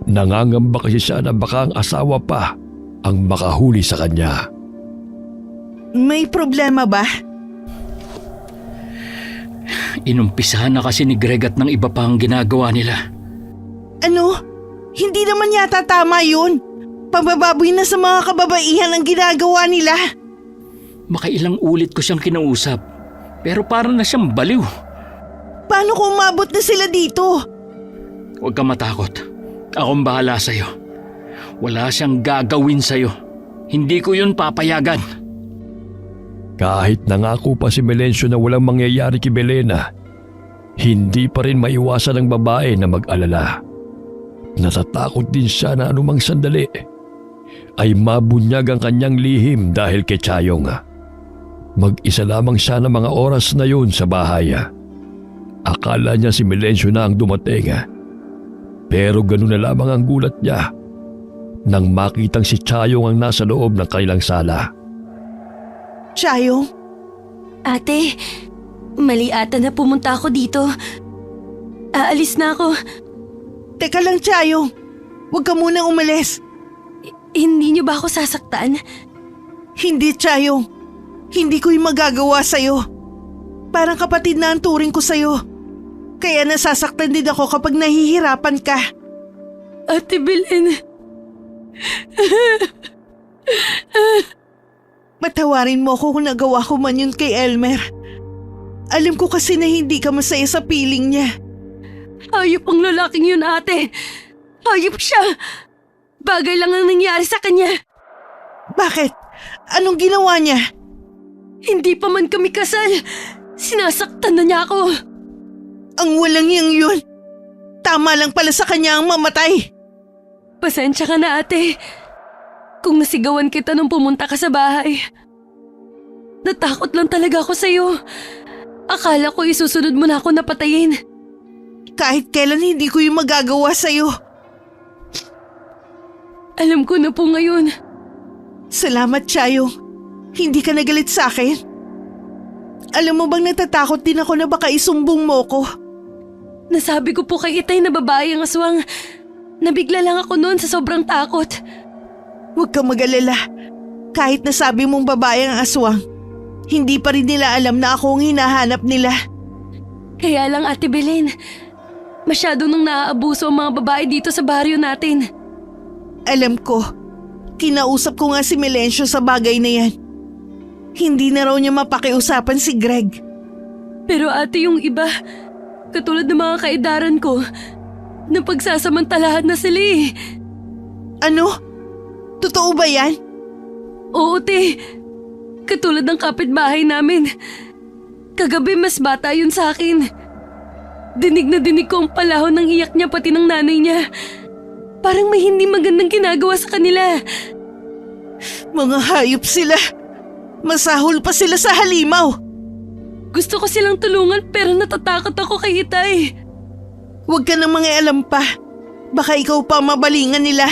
C: Nangangamba kasi siya na baka ang asawa pa ang makahuli sa kanya.
B: May problema ba?
A: Inumpisahan na kasi ni Greg at ng iba pa ang ginagawa nila.
B: Ano? Hindi naman yata tama yun. Pambababoy na sa mga kababaihan ang ginagawa nila.
A: Makailang ulit ko siyang kinausap, pero parang na siyang baliw.
B: Paano kung umabot na sila dito?
A: Huwag kang matakot. Akong bahala sa'yo. Wala siyang gagawin sa'yo. Hindi ko yun papayagan.
C: Kahit nangako pa si Melencio na walang mangyayari kay Belena, hindi pa rin maiwasan ng babae na mag-alala. Natatakot din siya na anumang sandali ay mabunyag ang kanyang lihim dahil kay Chayong. Mag-isa lamang siya ng mga oras na yun sa bahay. Akala niya si Melencio na ang dumating. Pero ganun na lamang ang gulat niya nang makitang si Chayong ang nasa loob ng kanilang sala.
B: Chayong,
E: Ate, mali ata na pumunta ako dito. Aalis na ako.
B: teka lang Chayong. Huwag ka munang umalis.
E: Hindi niyo ba ako sasaktan?
B: Hindi Chayong. Hindi ko yung magagawa sa'yo. Parang kapatid na ang turing ko sa'yo. Kaya nasasaktan din ako kapag nahihirapan ka.
E: Ate Belen,
B: Matawarin mo ako kung nagawa ko man yun kay Elmer. Alam ko kasi na hindi ka masaya sa piling niya.
E: hayop ang lalaking yun, ate. Hayop siya. Bagay lang ang nangyari sa kanya.
B: Bakit? Anong ginawa niya?
E: Hindi pa man kami kasal. Sinasaktan na niya ako.
B: Ang walang yang yun. Tama lang pala sa kanya ang mamatay.
E: Pasensya ka na, ate. Kung nasigawan kita nung pumunta ka sa bahay. Natakot lang talaga ako sa'yo. Akala ko isusunod mo na ako napatayin.
B: Kahit kailan hindi ko yung magagawa sa'yo.
E: Alam ko na po ngayon.
B: Salamat, Chayong. Hindi ka nagalit sa akin. Alam mo bang natatakot din ako na baka isumbong mo ko?
E: Nasabi ko po kay Itay na babae ang aswang. Nabigla lang ako noon sa sobrang takot.
B: Huwag kang mag-alala. Kahit nasabi mong babae ang aswang, hindi pa rin nila alam na ako ang hinahanap nila.
E: Kaya lang, Ate Belen, masyado nang naaabuso ang mga babae dito sa baryo natin.
B: Alam ko. Kinausap ko nga si Melencio sa bagay na yan. Hindi na raw niya mapakiusapan si Greg.
E: Pero ate, yung iba, katulad ng mga kaedaran ko, napagsasamantalahan na sila eh.
B: Ano? Totoo ba yan?
E: Oo, te. Katulad ng kapitbahay namin. Kagabi mas bata yun sa akin. Dinig na dinig ko ang palahon ng iyak niya pati ng nanay niya. Parang may hindi magandang ginagawa sa kanila.
B: Mga hayop sila. Masahol pa sila sa halimaw.
E: Gusto ko silang tulungan pero natatakot ako kay Itay.
B: Huwag ka nang mangialam pa. Baka ikaw pa mabalingan nila.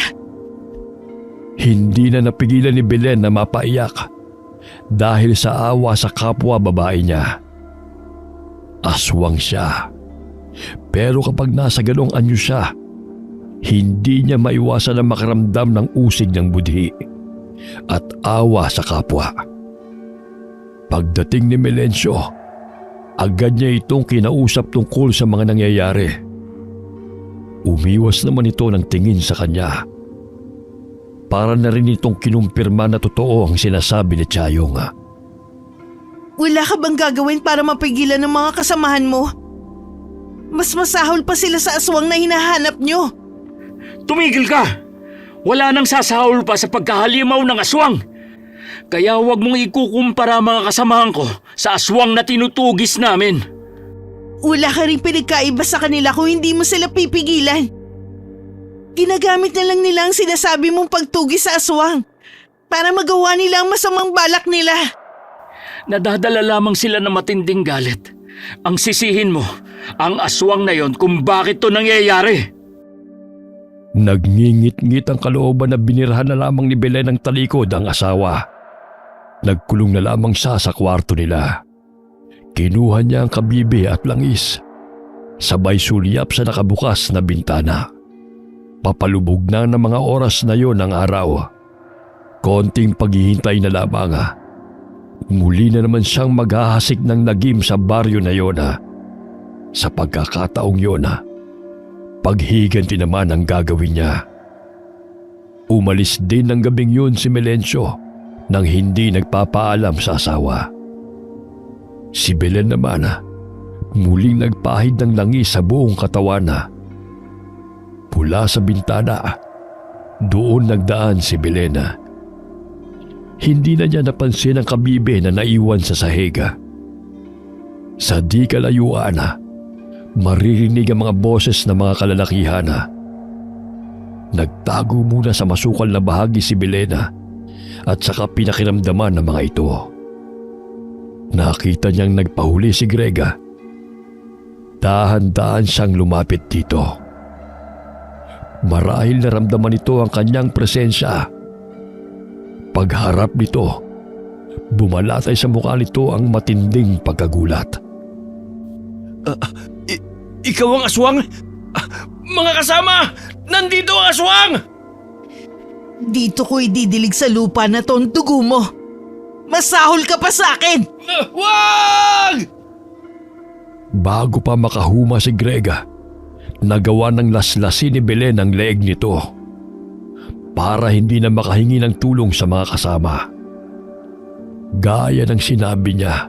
C: Hindi na napigilan ni Belen na mapaiyak dahil sa awa sa kapwa babae niya. Aswang siya. Pero kapag nasa ganong anyo siya, hindi niya maiwasan na makaramdam ng usig ng budhi at awa sa kapwa. Pagdating ni Melencio, agad niya itong kinausap tungkol sa mga nangyayari. Umiwas naman ito ng tingin sa kanya. Para na rin itong kinumpirma na totoo ang sinasabi ni Chayong.
B: Wala ka bang gagawin para mapigilan ng mga kasamahan mo? Mas masahol pa sila sa aswang na hinahanap nyo.
A: Tumigil ka! Wala nang sasahol pa sa pagkahalimaw ng aswang. Kaya huwag mong ikukumpara mga kasamahan ko sa aswang na tinutugis namin.
B: Wala ka rin pinagkaiba sa kanila kung hindi mo sila pipigilan. Ginagamit na lang nila ang sinasabi mong pagtugis sa aswang para magawa nila ang masamang balak nila.
A: Nadadala lamang sila ng matinding galit. Ang sisihin mo, ang aswang na yon kung bakit to nangyayari.
C: Nagngingit-ngit ang kalooban na binirahan na lamang ni Belen ng talikod ang asawa. Nagkulong na lamang siya sa kwarto nila. Kinuha niya ang kabibe at langis. Sabay sulyap sa nakabukas na bintana. Papalubog na ng mga oras na yon ng araw. Konting paghihintay na lamang. Muli na naman siyang maghahasik ng lagim sa baryo na yon. Sa pagkakataong yon, paghiganti naman ang gagawin niya. Umalis din ng gabing yun si Melencio nang hindi nagpapaalam sa asawa. Si Belen naman, muling nagpahid ng langis sa buong katawan. Mula sa bintana, doon nagdaan si Belen. Hindi na niya napansin ang kabibe na naiwan sa sahig. Sa di kalayuan, maririnig ang mga boses ng mga kalalakihan. Nagtago muna sa masukal na bahagi si Belen at saka pinakiramdaman ng mga ito. Nakita niyang nagpahuli si Greg. Dahan-dahan siyang lumapit dito. Marahil naramdaman nito ang kanyang presensya. Pagharap nito, bumalatay sa mukha nito ang matinding pagkagulat.
D: Ikaw ang aswang? Mga kasama! Nandito ang aswang!
B: Dito ko ididilig sa lupa na to ang dugo mo. Masahol ka pa sa akin!
D: Wag!
C: Bago pa makahuma si Grega, nagawa ng laslasin ni Belen ang leeg nito para hindi na makahingi ng tulong sa mga kasama. Gaya ng sinabi niya,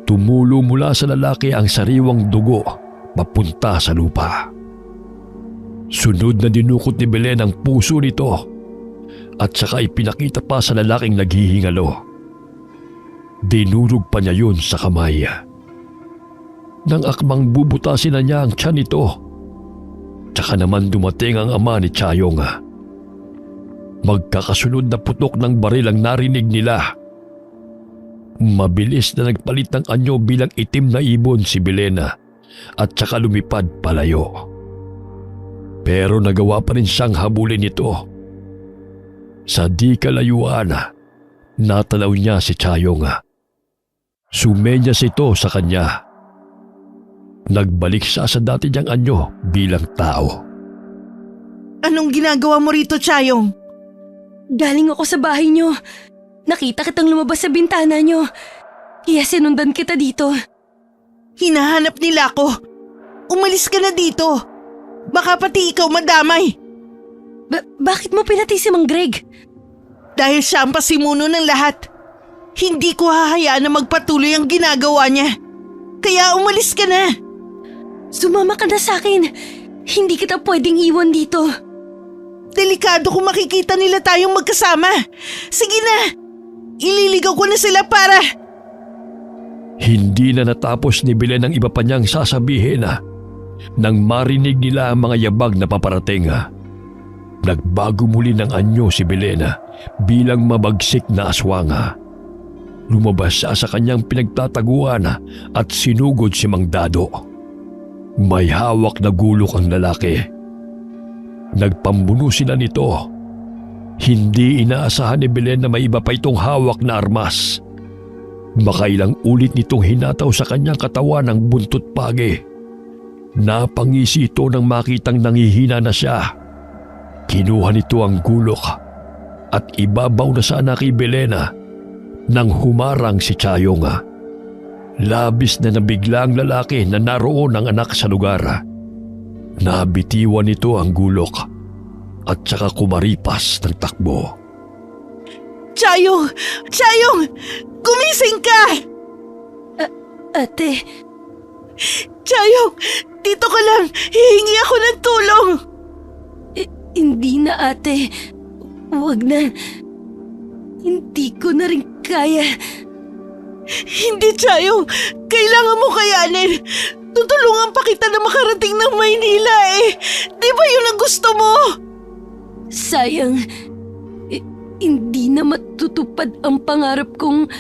C: tumulo mula sa lalaki ang sariwang dugo papunta sa lupa. Sunod na dinukot ni Belen ang puso nito at saka ipinakita pa sa lalaking naghihingalo. Dinurog pa niya yun sa kamay. Nang akmang bubutasin na niya ang tiyan nito, tsaka naman dumating ang ama ni Chayong. Magkakasunod na putok ng baril ang narinig nila. Mabilis na nagpalit ng anyo bilang itim na ibon si Belena at tsaka lumipad palayo. Pero nagawa pa rin siyang habulin ito. Sa di kalayuan, natanaw niya si Chayong. Sumenyas ito sa kanya. Nagbalik siya sa dati niyang anyo bilang tao.
B: Anong ginagawa mo rito, Chayong?
E: Galing ako sa bahay niyo. Nakita kitang lumabas sa bintana niyo. Kaya sinundan kita dito.
B: Hinahanap nila ako. Umalis ka na dito. Baka pati ikaw madamay.
E: Bakit mo pinati si Mang Greg?
B: Dahil siya ang pasimuno ng lahat. Hindi ko hahayaan na magpatuloy ang ginagawa niya. Kaya umalis ka na.
E: Sumama ka na sa akin. Hindi kita pwedeng iwan dito.
B: Delikado kung makikita nila tayong magkasama. Sige na. Ililigaw ko na sila para...
C: Hindi na natapos ni Belen ang iba pa niyang sasabihin nang marinig nila ang mga yabag na paparating. Nagbago muli ng anyo si Belen bilang mabagsik na aswang. Lumabas siya sa kanyang pinagtataguan at sinugod si Mang Dado. May hawak na gulok ang lalaki. Nagpambuno sila nito. Hindi inaasahan ni Belen na may iba pa itong hawak na armas. Makailang ulit nitong hinataw sa kanyang katawan ng buntot pagi. Napangisi ito nang makitang nanghihina na siya. Kinuha nito ang gulok at ibabaw na sana kay Belen nang humarang si Chayong. Labis na nabigla ang lalaki na naroon ang anak sa lugar. Nabitiwan nito ang gulok at saka kumaripas ng takbo.
B: Chayong! Chayong! Gumising ka!
E: Ate,
B: Chayong! Dito ka lang! Hihingi ako ng tulong!
E: hindi na ate. Huwag na. Hindi ko na rin kaya.
B: Hindi, Chayong! Kailangan mo kayanin! Tutulungan pa kita na makarating ng Maynila eh! Di ba yun ang gusto mo?
E: Sayang. Hindi na matutupad ang pangarap kong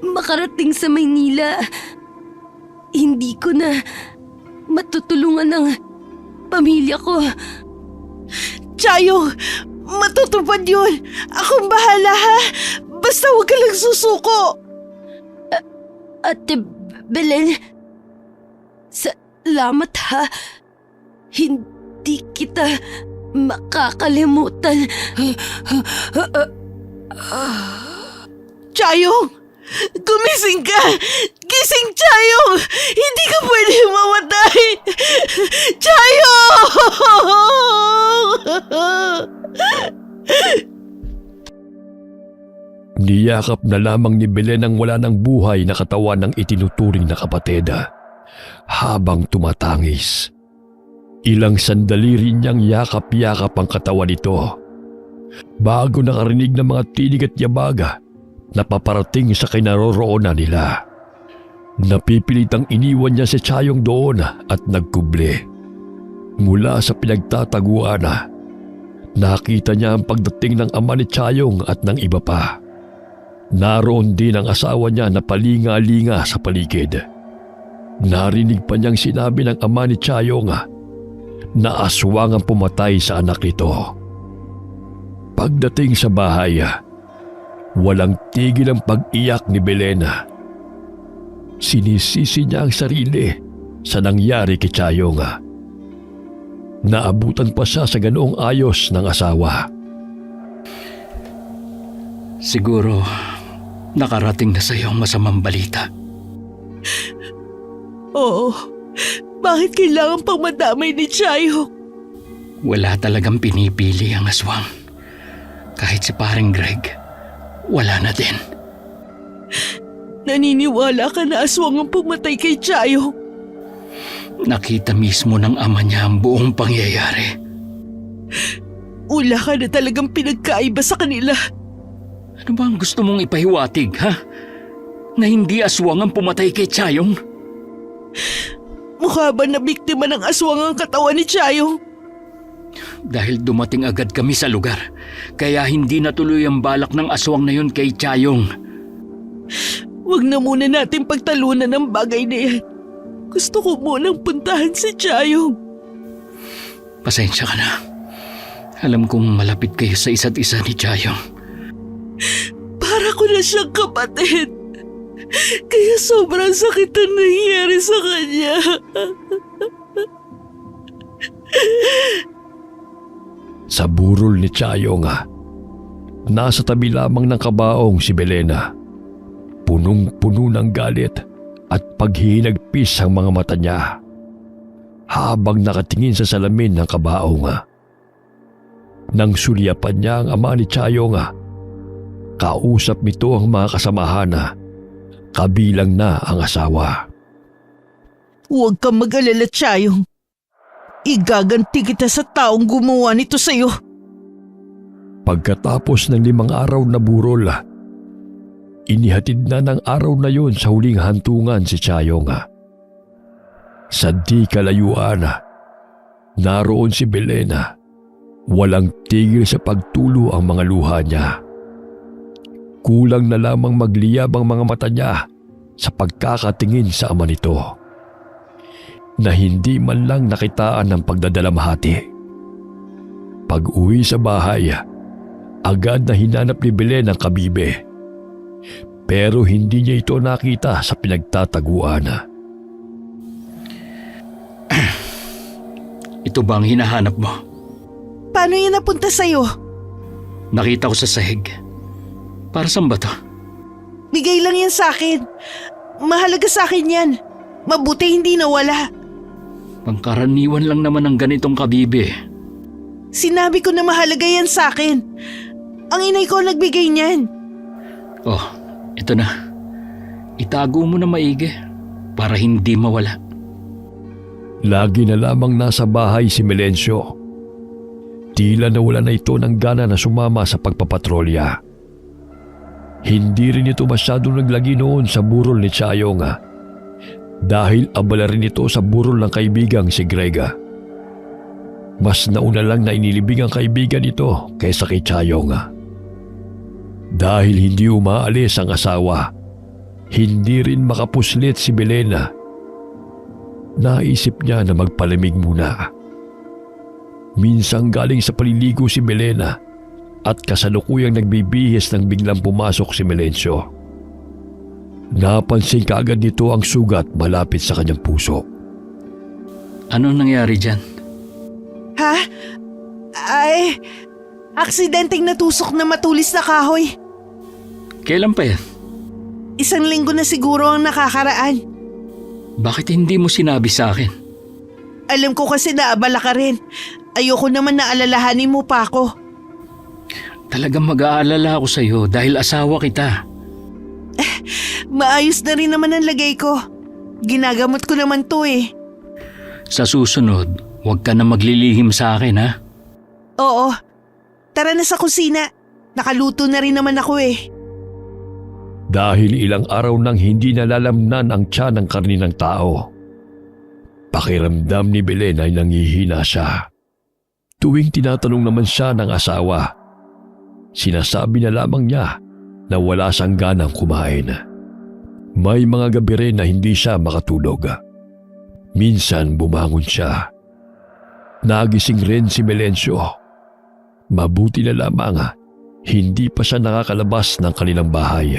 E: makarating sa Maynila. Hindi ko na matutulungan ang pamilya ko.
B: Chayong! Matutupad yun! Akong bahala ha! Basta huwag ka lang susuko!
E: Ate Belen, salamat ha. Hindi kita makakalimutan.
B: Chayong! Gumising ka! Gising, Chayong! Hindi ka pwede mamatay! Chayong!
C: Niyakap na lamang ni Belen ang wala ng buhay na katawan ng itinuturing na kapatid habang tumatangis. Ilang sandali rin niyang yakap-yakap ang katawan nito bago nakarinig ng mga tinig at yabaga na paparating sa kinaroroonan nila. Napipilitang iniwan niya si Chayong doon at nagkubli. Mula sa pinagtataguan, nakita niya ang pagdating ng ama ni Chayong at ng iba pa. Naroon din ang asawa niya na palinga-linga sa paligid. Narinig pa niyang sinabi ng ama ni Chayong na aswang ang pumatay sa anak nito. Pagdating sa bahay, walang tigil ang pag-iyak ni Belena. Sinisisi niya ang sarili sa nangyari kay Chayong. Naabutan pa siya sa ganoong ayos ng asawa.
A: Siguro, nakarating na sa iyo ang masamang balita.
B: Oo. Bakit kailangan pang madamay ni Chayong?
A: Wala talagang pinipili ang aswang. Kahit si paring Greg, wala na din.
B: Naniniwala ka na aswang ang pumatay kay Chayong?
A: Nakita mismo ng ama niya ang buong pangyayari.
B: Wala ka na talagang pinagkaiba sa kanila.
A: Ano ba ang gusto mong ipahiwatig, ha? Na hindi aswang ang pumatay kay Chayong?
B: Mukha ba na biktima ng aswang ang katawan ni Chayong?
A: Dahil dumating agad kami sa lugar, kaya hindi natuloy ang balak ng aswang na yun kay Chayong.
B: Huwag na muna natin pagtalunan ng bagay na yan. Gusto ko munang puntahan si Chayong.
A: Pasensya ka na. Alam kong malapit kayo sa isa't isa ni Chayong.
B: Para ko na siyang kapatid. Kaya sobrang sakit ang nangyari sa kanya.
C: Sa burol ni Chayong, nasa tabi lamang ng kabaong si Belena. Punong-puno ng galit at paghihinagpis ang mga mata niya habang nakatingin sa salamin ng kabaong. Nang sulyapan niya ang ama ni Chayong, kausap nito ang mga kasamahan, kabilang na ang asawa.
B: Huwag kang mag-alala, Chayong. Igaganti kita sa taong gumawa nito sa'yo.
C: Pagkatapos ng 5 araw na burol, inihatid na ng araw na yon sa huling hantungan si Chayong. Sa di kalayuan, naroon si Belena. Walang tigil sa pagtulo ang mga luha niya. Kulang na lamang magliyab ang mga mata niya sa pagkakatingin sa ama nito, na hindi man lang nakitaan ng pagdadalamhati. Pag-uwi sa bahay, agad na hinanap ni Belen ang kabibe. Pero hindi niya ito nakita sa pinagtataguan.
A: Ito ba ang hinahanap mo?
B: Paano yan napunta sa'yo?
A: Nakita ko sa sahig. Para saan ba to?
B: Bigay lang yan sa akin. Mahalaga sa akin yan. Mabuti hindi nawala.
A: Pangkaraniwan lang naman ang ganitong kabibe.
B: Sinabi ko na mahalaga yan sa akin. Ang inay ko nagbigay niyan.
A: Oh, ito na. Itago mo na maigi para hindi mawala.
C: Lagi na lamang nasa bahay si Melencio. Tila nawala na ito ng gana na sumama sa pagpapatrolya. Hindi rin ito masyadong naglagi noon sa burol ni Chayong, dahil abala rin ito sa burol ng kaibigang si Greg. Mas nauna lang na inilibing ang kaibigan ito kaysa kay Chayong. Dahil hindi umaalis ang asawa, hindi rin makapuslit si Belena. Naisip niya na magpalamig muna. Minsang galing sa paliligo si Belena at kasalukuyang nagbibihis nang biglang pumasok si Melencio. Napansin kaagad nito ang sugat malapit sa kanyang puso.
A: Anong nangyari dyan?
B: Ha? Ay, aksidenteng natusok na matulis na kahoy.
A: Kailan pa yan?
B: 1 linggo na siguro ang nakakaraan.
A: Bakit hindi mo sinabi sa akin?
B: Alam ko kasi naabala ka rin. Ayoko naman na alalahanin mo pa ako.
A: Talagang mag-aalala ako sa'yo dahil asawa kita.
B: Maayos na rin naman ang lagay ko. Ginagamot ko naman to eh.
A: Sa susunod, huwag ka na maglilihim sa akin, ha?
B: Oo. Tara na sa kusina. Nakaluto na rin naman ako eh.
C: Dahil ilang araw nang hindi nalalamnan ang tiyan ng karni ng tao, pakiramdam ni Belen ay nangihina siya. Tuwing tinatanong naman siya ng asawa, sinasabi na lamang niya na wala siyang ganang kumain. May mga gabi rin na hindi siya makatulog. Minsan bumangon siya. Nagising rin si Melencio. Mabuti na lamang hindi pa siya nakakalabas ng kanilang bahay.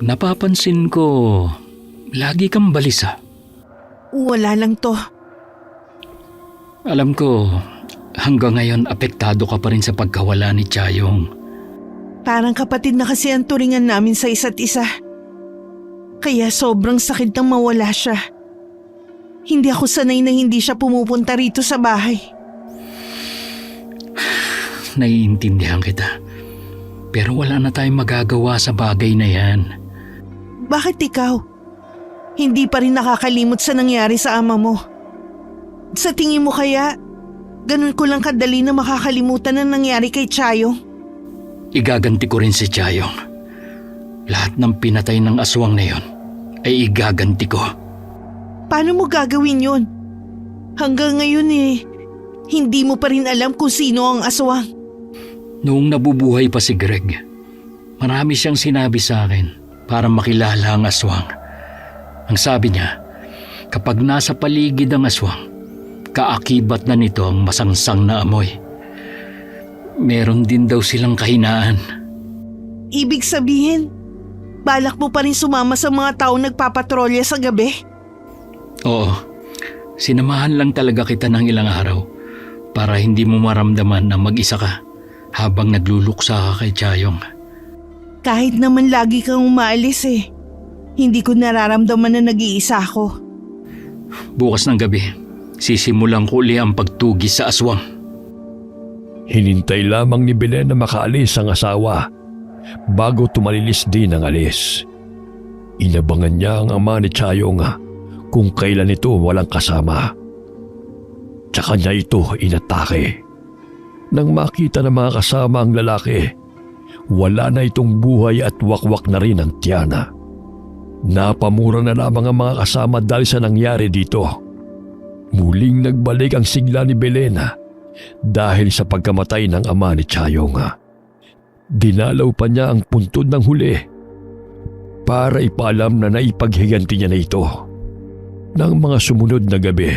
A: Napapansin ko, lagi kang balisa.
B: Wala lang to.
A: Alam ko, hanggang ngayon apektado ka pa rin sa pagkawala ni Chayong.
B: Parang kapatid na kasi ang turingan namin sa isa't isa. Kaya sobrang sakit nang mawala siya. Hindi ako sanay na hindi siya pumupunta rito sa bahay.
A: Naiintindihan kita. Pero wala na tayong magagawa sa bagay na yan.
B: Bakit ikaw? Hindi pa rin nakakalimot sa nangyari sa ama mo. Sa tingin mo kaya, ganun ko lang kadali na makakalimutan ang nangyari kay Chayong?
A: Igaganti ko rin si Chayong. Lahat ng pinatay ng aswang na yon ay igaganti ko.
B: Paano mo gagawin yun? Hanggang ngayon hindi mo pa rin alam kung sino ang aswang.
A: Noong nabubuhay pa si Greg, marami siyang sinabi sa akin para makilala ang aswang. Ang sabi niya, kapag nasa paligid ang aswang, kaakibat na nito ang masangsang na amoy. Meron din daw silang kahinaan.
B: Ibig sabihin, balak mo pa rin sumama sa mga taong nagpapatrolya sa gabi?
A: Oo, sinamahan lang talaga kita ng ilang araw para hindi mo maramdaman na mag-isa ka habang nagluluksa ka kay Chayong.
B: Kahit naman lagi kang umaalis hindi ko nararamdaman na nag-iisa ako.
A: Bukas ng gabi, sisimulan ko uli ang pagtugis sa aswang.
C: Hinintay lamang ni Belen na makaalis ang asawa bago tumalilis din ang alis. Inabangan niya ang ama ni Chayong kung kailan ito walang kasama. Tsaka niya ito inatake. Nang makita ng mga kasama ang lalaki, wala na itong buhay at wakwak na rin ang tiyana. Napamura na lamang ang mga kasama dahil sa nangyari dito. Muling nagbalik ang sigla ni Belen dahil sa pagkamatay ng ama ni Chayong. Dinalaw pa niya ang puntod ng huli para ipaalam na naipaghiganti niya na ito. Nang mga sumunod na gabi,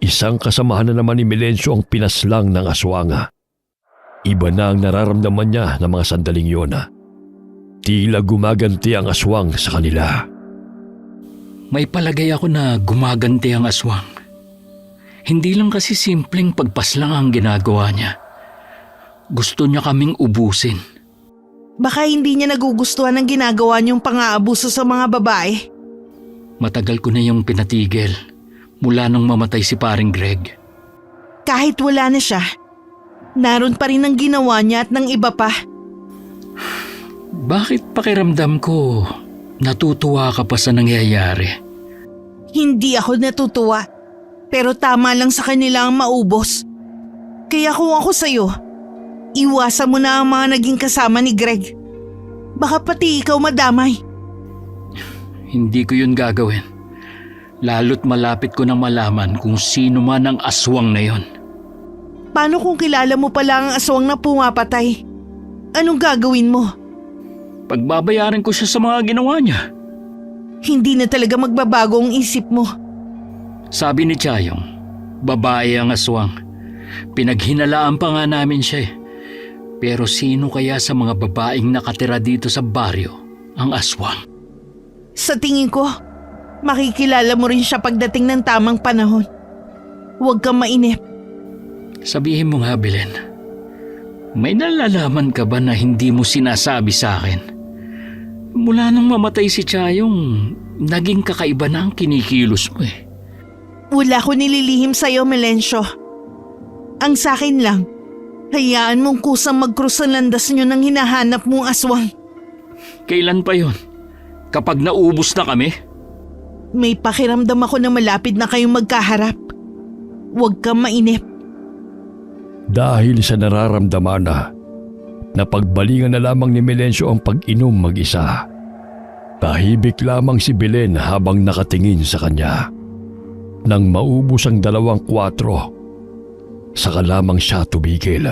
C: isang kasamahan na naman ni Melencio ang pinaslang ng aswang. Iba na ang nararamdaman niya ng mga sandaling yun. Tila gumaganti ang aswang sa kanila.
A: May palagay ako na gumaganti ang aswang. Hindi lang kasi simpleng pagpaslang ang ginagawa niya. Gusto niya kaming ubusin.
B: Baka hindi niya nagugustuhan ang ginagawa niyong pang-aabuso sa mga babae.
A: Matagal ko na yung pinatigil mula nung mamatay si paring Greg.
B: Kahit wala na siya, naroon pa rin ang ginawa niya at ng iba pa.
A: Bakit pakiramdam ko natutuwa ka pa sa nangyayari?
B: Hindi ako natutuwa, pero tama lang sa kanila ang maubos. Kaya kung ako sa'yo, iwasan mo na ang mga naging kasama ni Greg. Baka pati ikaw madamay.
A: Hindi ko yun gagawin. Lalo't malapit ko nang malaman kung sino man ang aswang na yon.
B: Paano kung kilala mo pala ang aswang na pumapatay? Anong gagawin mo?
A: Pagbabayaran ko siya sa mga ginawa niya.
B: Hindi na talaga magbabago ang isip mo.
A: Sabi ni Chayong, babae ang aswang. Pinaghinalaan pa nga namin siya eh. Pero sino kaya sa mga babaeng nakatira dito sa baryo ang aswang?
B: Sa tingin ko, makikilala mo rin siya pagdating ng tamang panahon. Huwag kang mainip.
A: Sabihin mo nga, Belen, may nalalaman ka ba na hindi mo sinasabi sa akin? Mula nang mamatay si Chayong, naging kakaiba na ang kinikilos mo eh.
B: Wala ko nililihim sa'yo, Melencio. Ang sakin lang, hayaan mong kusang mag-cross ang landas nyo ng hinahanap mong aswang.
A: Kailan pa yon? Kapag naubos na kami?
B: May pakiramdam ako na malapit na kayong magkaharap. Huwag kang mainip.
C: Dahil sa nararamdaman na pagbalingan na lamang ni Melencio ang pag-inom mag-isa. Tahimik lamang si Belen habang nakatingin sa kanya. Nang maubos ang 2-4, saka lamang siya tumigil.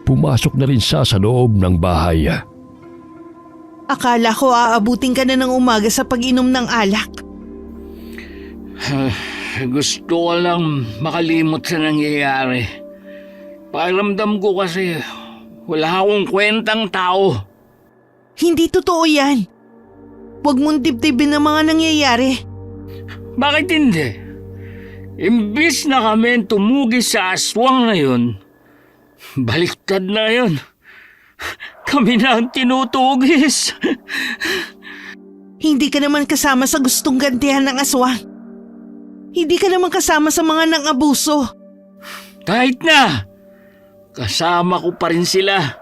C: Pumasok na rin siya sa loob ng bahay.
B: Akala ko aabutin ka na ng umaga sa pag-inom ng alak.
A: Gusto ko lang makalimot sa nangyayari. Pakiramdam ko kasi wala akong kwentang tao.
B: Hindi totoo yan. Huwag mong dibdibin ang mga nangyayari.
A: Bakit hindi? Imbis na kami tumugi sa aswang na yun, baliktad na yun. Kami na ang tinutugis.
B: Hindi ka naman kasama sa gustong gantihan ng aswang. Hindi ka naman kasama sa mga nang-abuso.
A: Kahit na, kasama ko pa rin sila.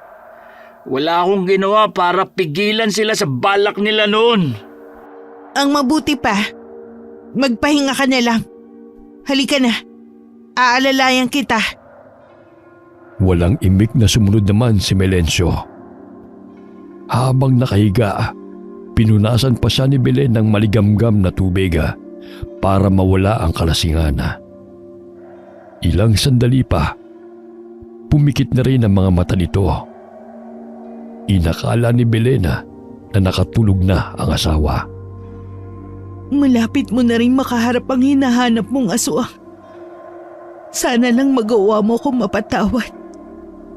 A: Wala akong ginawa para pigilan sila sa balak nila noon.
B: Ang mabuti pa, magpahinga ka na lang. Halika na, aalalayan kita.
C: Walang imik na sumunod naman si Melencio. Habang nakahiga, pinunasan pa siya ni Belen ng maligamgam na tubig para mawala ang kalasingan. Ilang sandali pa, pumikit na rin ang mga mata nito. Inakala ni Belen na nakatulog na ang asawa.
B: Malapit mo na rin makaharap ang hinahanap mong aswang. Sana lang magawa mo kong mapatawad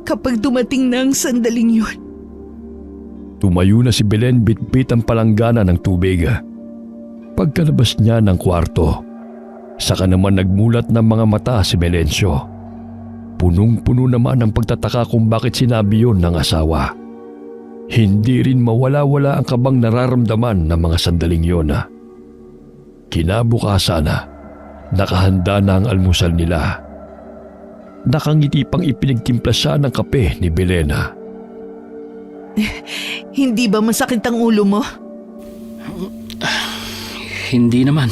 B: kapag dumating na ang sandaling yun.
C: Tumayo na si Belen bitbit ang palanggana ng tubig. Pagkalabas niya ng kwarto, saka naman nagmulat ng mga mata si Melencio. Punong-puno naman ang pagtataka kung bakit sinabi yun ng asawa. Hindi rin mawala-wala ang kabang nararamdaman ng mga sandaling yun. Kinabukasan, nakahanda na ang almusal nila. Nakangiti pang ipinagtimpla siya ng kape ni Belen.
B: Hindi ba masakit ang ulo mo?
A: Hindi naman.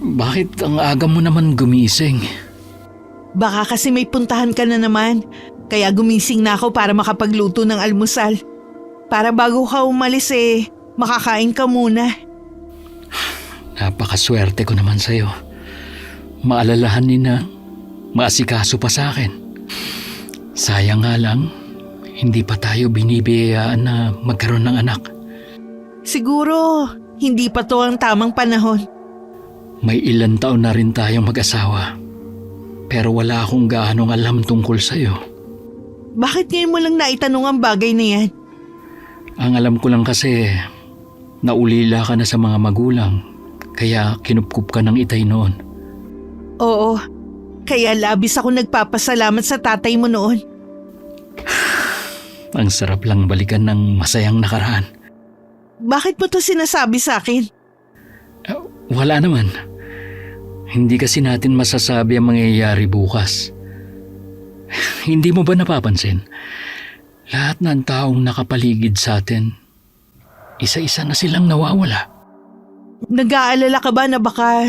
A: Bakit ang aga mo naman gumising?
B: Baka kasi may puntahan ka na naman. Kaya gumising na ako para makapagluto ng almusal. Para bago ka umalis makakain ka muna.
A: Napakaswerte ko naman sa'yo. Maalalahanin na maasikaso pa sa akin. Sayang nga lang, hindi pa tayo binibiyayaan na magkaroon ng anak.
B: Siguro, hindi pa to ang tamang panahon.
A: May ilang taon na rin tayong mag-asawa. Pero wala akong gaanong alam tungkol sa'yo.
B: Bakit ngayon mo lang naitanong ang bagay na yan?
A: Ang alam ko lang kasi, naulila ka na sa mga magulang. Kaya kinupkup ka ng itay noon.
B: Oo, kaya labis ako nagpapasalamat sa tatay mo noon.
A: Ang sarap lang balikan ng masayang nakaraan.
B: Bakit mo to sinasabi sa akin?
A: Wala naman. Hindi kasi natin masasabi ang mangyayari bukas. Hindi mo ba napapansin? Lahat ng taong nakapaligid sa atin, isa-isa na silang nawawala.
B: Nag-aalala ka ba na baka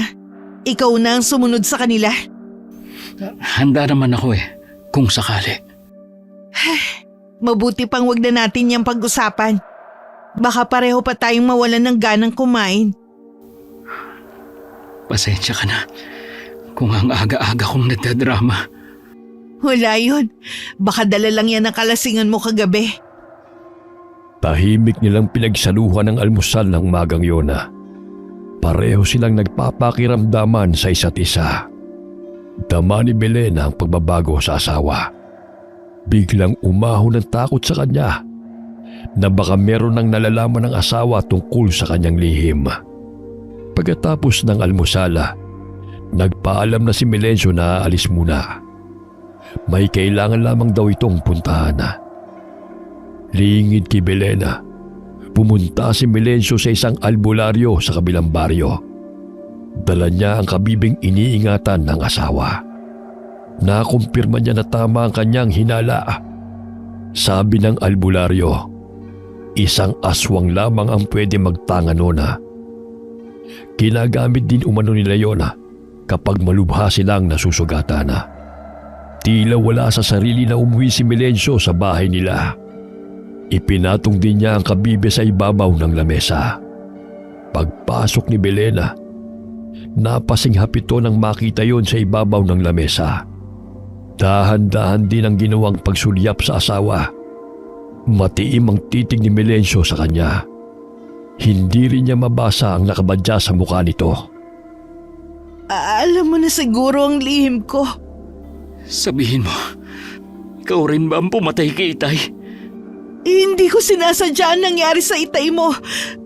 B: ikaw na ang sumunod sa kanila?
A: Handa naman ako kung sakali.
B: Mabuti pang wag na natin yung pag-usapan. Baka pareho pa tayong mawalan ng ganang kumain.
A: Pasensya ka na kung ang aga-aga kong nagdadrama.
B: Wala yun. Baka dala lang yan ang kalasingan mo kagabi.
C: Tahimik nilang pinagsaluhan ng almusal ng magang yun. Pareho silang nagpapakiramdaman sa isa't isa. Dama ni Belen ang pagbabago sa asawa. Biglang umahon ng takot sa kanya na baka meron ng nalalaman ng asawa tungkol sa kanyang lihim. Pagkatapos ng almusala, nagpaalam na si Melencio na aalis muna. May kailangan lamang daw itong puntahan. Lingid kay Belena, pumunta si Melencio sa isang albularyo sa kabilang baryo. Dala niya ang kabibing iniingatan ng asawa. Nakumpirma niya na tama ang kanyang hinala. Sabi ng albularyo, isang aswang lamang ang pwede magtanga noon. Kinagamit din umano nila yon kapag malubha silang nasusugatan. Tila wala sa sarili na umuwi si Melencio sa bahay nila. Ipinatong din niya ang kabibe sa ibabaw ng lamesa. Pagpasok ni Belena, napasinghap ito nang makita yon sa ibabaw ng lamesa. Dahan-dahan din ang ginawang pagsulyap sa asawa. Matiim ang titig ni Melencio sa kanya. Hindi rin niya mabasa ang nakabadya sa mukha nito.
B: Alam mo na siguro ang lihim ko.
A: Sabihin mo, ikaw rin ba ang pumatay kay Itay?
B: Hindi ko sinasadya ang nangyari sa itay mo.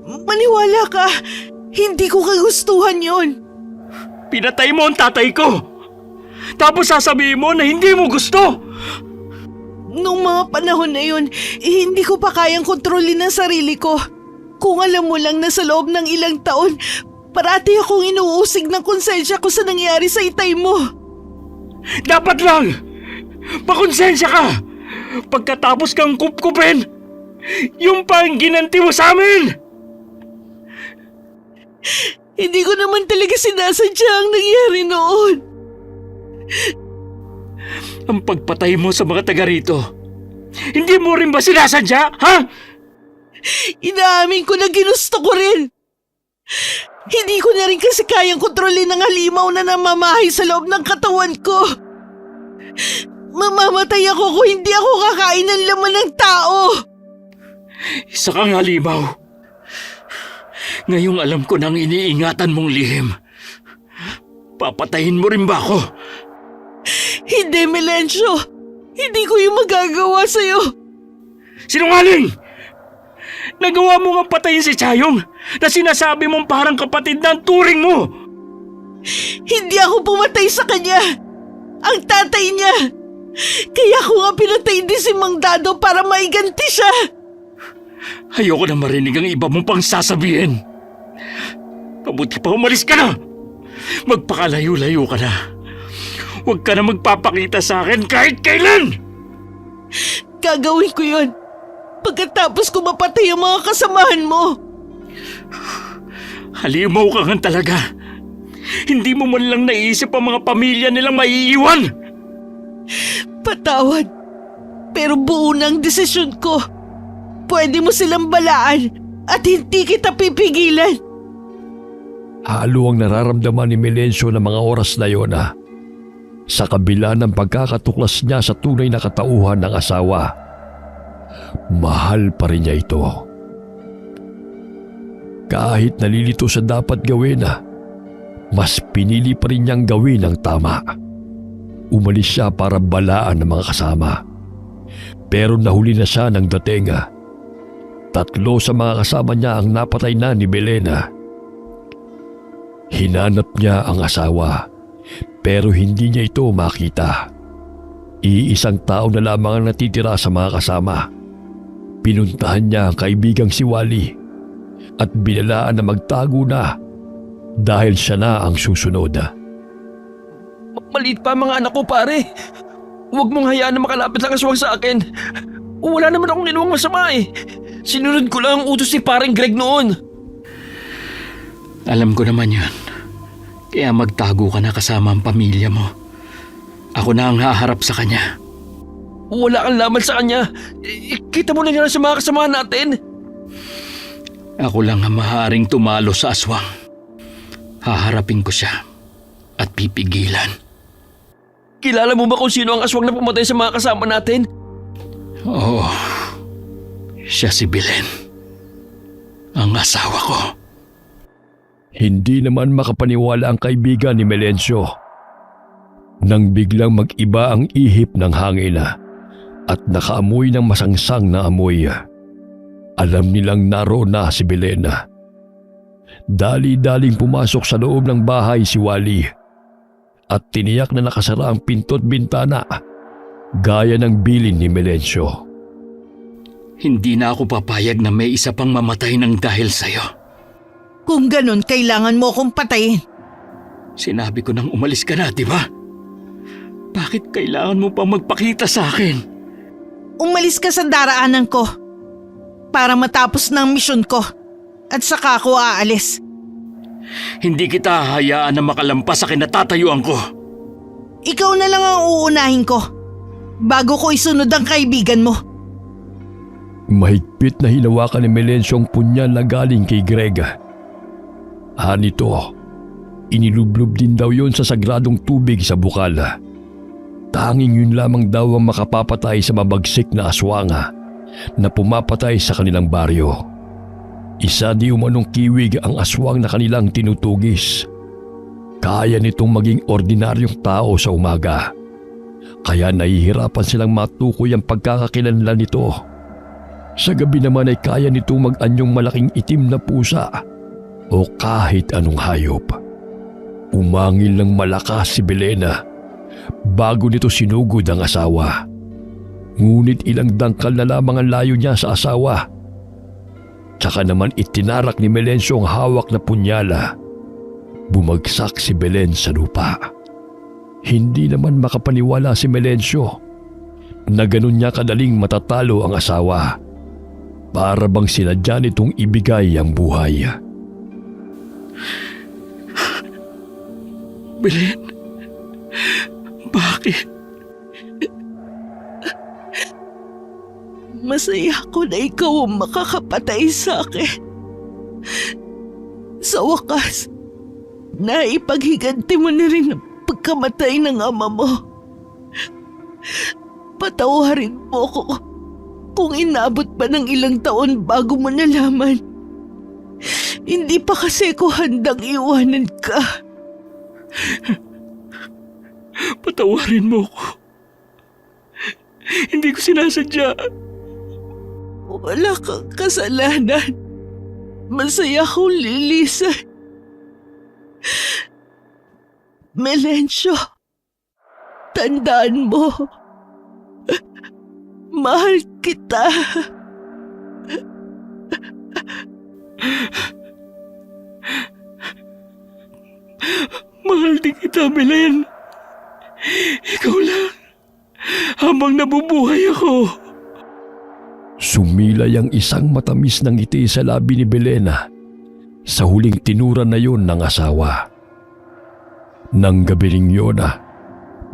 B: Maniwala ka, hindi ko kagustuhan yon.
A: Pinatay mo ang tatay ko! Tapos sasabihin mo na hindi mo gusto!
B: Nung mga panahon na yun, hindi ko pa kayang kontrolin ang sarili ko. Kung alam mo lang na sa loob ng ilang taon, parati akong inuusig ng konsensya ko sa nangyari sa itay mo.
A: Dapat lang! Pakonsensya ka! Pagkatapos kang kupkupin, yung pa ang ginanti mo sa amin!
B: Hindi ko naman talaga sinasadya ang nangyari noon.
A: Ang pagpatay mo sa mga taga rito, hindi mo rin ba sinasadya, ha?
B: Inaamin ko na ginusto ko rin. Hindi ko na rin kasi kayang kontrolin ang halimaw na namamahay sa loob ng katawan ko. Mamamatay ako kung hindi ako kakain ng laman ng tao.
A: Isa kang halimaw. Ngayong alam ko nang iniingatan mong lihim, papatayin mo rin ba ako?
B: Hindi, Melencio. Hindi ko yung magagawa sa'yo.
A: Sinungaling! Nagawa mo nga patayin si Chayong na sinasabi mong parang kapatid na ang turing mo.
B: Hindi ako pumatay sa kanya. Ang tatay niya. Kaya ko nga pinatay din si Mang Dado para maiganti siya.
A: Ayoko na marinig ang iba mong pang sasabihin. Mabuti pa umalis ka na. Magpakalayo-layo ka na. Huwag ka na magpapakita sa akin kahit kailan.
B: Gagawin ko yun. Pagkatapos ko mapatay ang mga kasamahan mo.
A: Halimaw ka nga talaga. Hindi mo man lang naisip ang mga pamilya nilang maiiwan.
B: Patawad. Pero buo na ang desisyon ko. Pwede mo silang balaan at hindi kita pipigilan.
C: Halo ang nararamdaman ni Melencio ng mga oras na yon sa kabila ng pagkakatuklas niya sa tunay na katauhan ng asawa. Mahal pa rin niya ito. Kahit nalilito sa dapat gawin, mas pinili pa rin niyang gawin ang tama. Umalis siya para balaan ng mga kasama. Pero nahuli na siya ng dating. 3 sa mga kasama niya ang napatay na ni Belena. Hinanap niya ang asawa, pero hindi niya ito makita. Iisang tao na lamang ang natitira sa mga kasama. Pinuntahan niya ang kaibigang si Wally at binalaan na magtago na dahil siya na ang susunod.
D: Maliit pa ang mga anak ko, pare. Huwag mong hayaan na makalapit ang aswang sa akin. Wala naman akong ginawang masama eh. Sinunod ko lang ang utos ni paring Greg noon.
A: Alam ko naman yun. Kaya magtago ka na kasama ang pamilya mo. Ako na ang haharap sa kanya.
D: Wala kang laman sa kanya. Kita mo na nga sa mga kasama natin.
A: Ako lang ang maaaring tumalo sa aswang. Haharapin ko siya at pipigilan.
D: Kilala mo ba kung sino ang aswang na pumatay sa mga kasama natin?
A: Oo. Siya si Belen. Ang asawa ko.
C: Hindi naman makapaniwala ang kaibigan ni Melencio nang biglang mag-iba ang ihip ng hangin at nakaamoy ng masangsang na amoy. Alam nilang naroon na si Belen. Dali-daling pumasok sa loob ng bahay si Wally at tiniyak na nakasara ang pinto at bintana gaya ng bilin ni Melencio.
A: Hindi na ako papayag na may isa pang mamatay ng dahil sa'yo.
B: Kung ganun, kailangan mo akong patayin.
A: Sinabi ko nang umalis ka na, di ba? Bakit kailangan mo pa magpakita sa akin?
B: Umalis ka sa daraanan ko para matapos ng misyon ko at saka ako aalis.
A: Hindi kita hahayaan na makalampas sa kinatatayuan ko.
B: Ikaw na lang ang uunahin ko bago ko isunod ang kaibigan mo.
C: Mahigpit na hinawakan ni Melencio ang punyal na galing kay Greg. Nito, inilublob din daw yon sa sagradong tubig sa bukal. Tanging yun lamang daw ang makapapatay sa mabagsik na aswang na pumapatay sa kanilang baryo. Isa di umanong kiwig ang aswang na kanilang tinutugis. Kaya nitong maging ordinaryong tao sa umaga. Kaya nahihirapan silang matukoy ang pagkakakilanlan nito. Sa gabi naman ay kaya nitong mag-anyong malaking itim na pusa o kahit anong hayop. Umangil ng malakas si Belena bago nito sinugod ang asawa. Ngunit ilang dangkal na lamang ang layo niya sa asawa. Tsaka naman itinarak ni Melencio ang hawak na punyala. Bumagsak si Belen sa lupa. Hindi naman makapaniwala si Melencio na ganun niya kadaling matatalo ang asawa. Para bang sinadya nitong ibigay ang buhay.
A: Belen, bakit?
B: Masaya ako na ikaw ang makakapatay sa akin. Sa wakas, naipaghiganti mo na rin ang pagkamatay ng ama mo. Patawarin mo ko kung inabot pa ng ilang taon bago mo nalaman. Hindi pa kasi ko handang iwanan ka.
A: Patawarin mo ko. Hindi ko sinasadya.
B: Wala kang kasalanan. Masaya akong lilisan. Melencio, tandaan mo, mahal kita.
A: Mahal din kita, Belen. Ikaw lang. Habang nabubuhay ako.
C: Sumilay ang isang matamis na ngiti sa labi ni Belena sa huling tinuran na yon ng asawa. Nang gabi ring yun,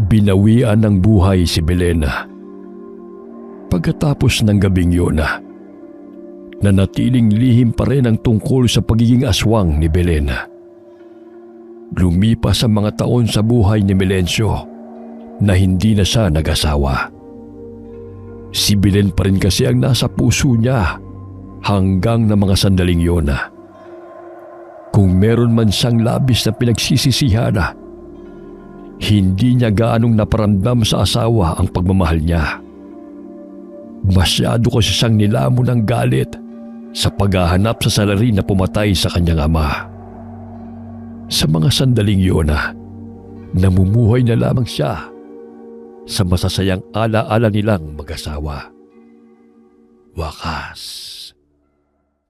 C: binawian ng buhay si Belena. Pagkatapos ng gabing yun, nanatiling lihim pa rin ang tungkol sa pagiging aswang ni Belena. Lumipas ang mga taon sa buhay ni Melencio na hindi na siya nag-asawa. Si Belen pa rin kasi ang nasa puso niya hanggang na mga sandaling yun. Kung meron man siyang labis na pinagsisisihan, hindi niya gaanong naparamdam sa asawa ang pagmamahal niya. Masyado kasi siyang nilamon ng galit sa paghahanap sa salarin na pumatay sa kanyang ama. Sa mga sandaling yun, namumuhay na lamang siya sa masasayang ala-ala nilang mag-asawa. Wakas.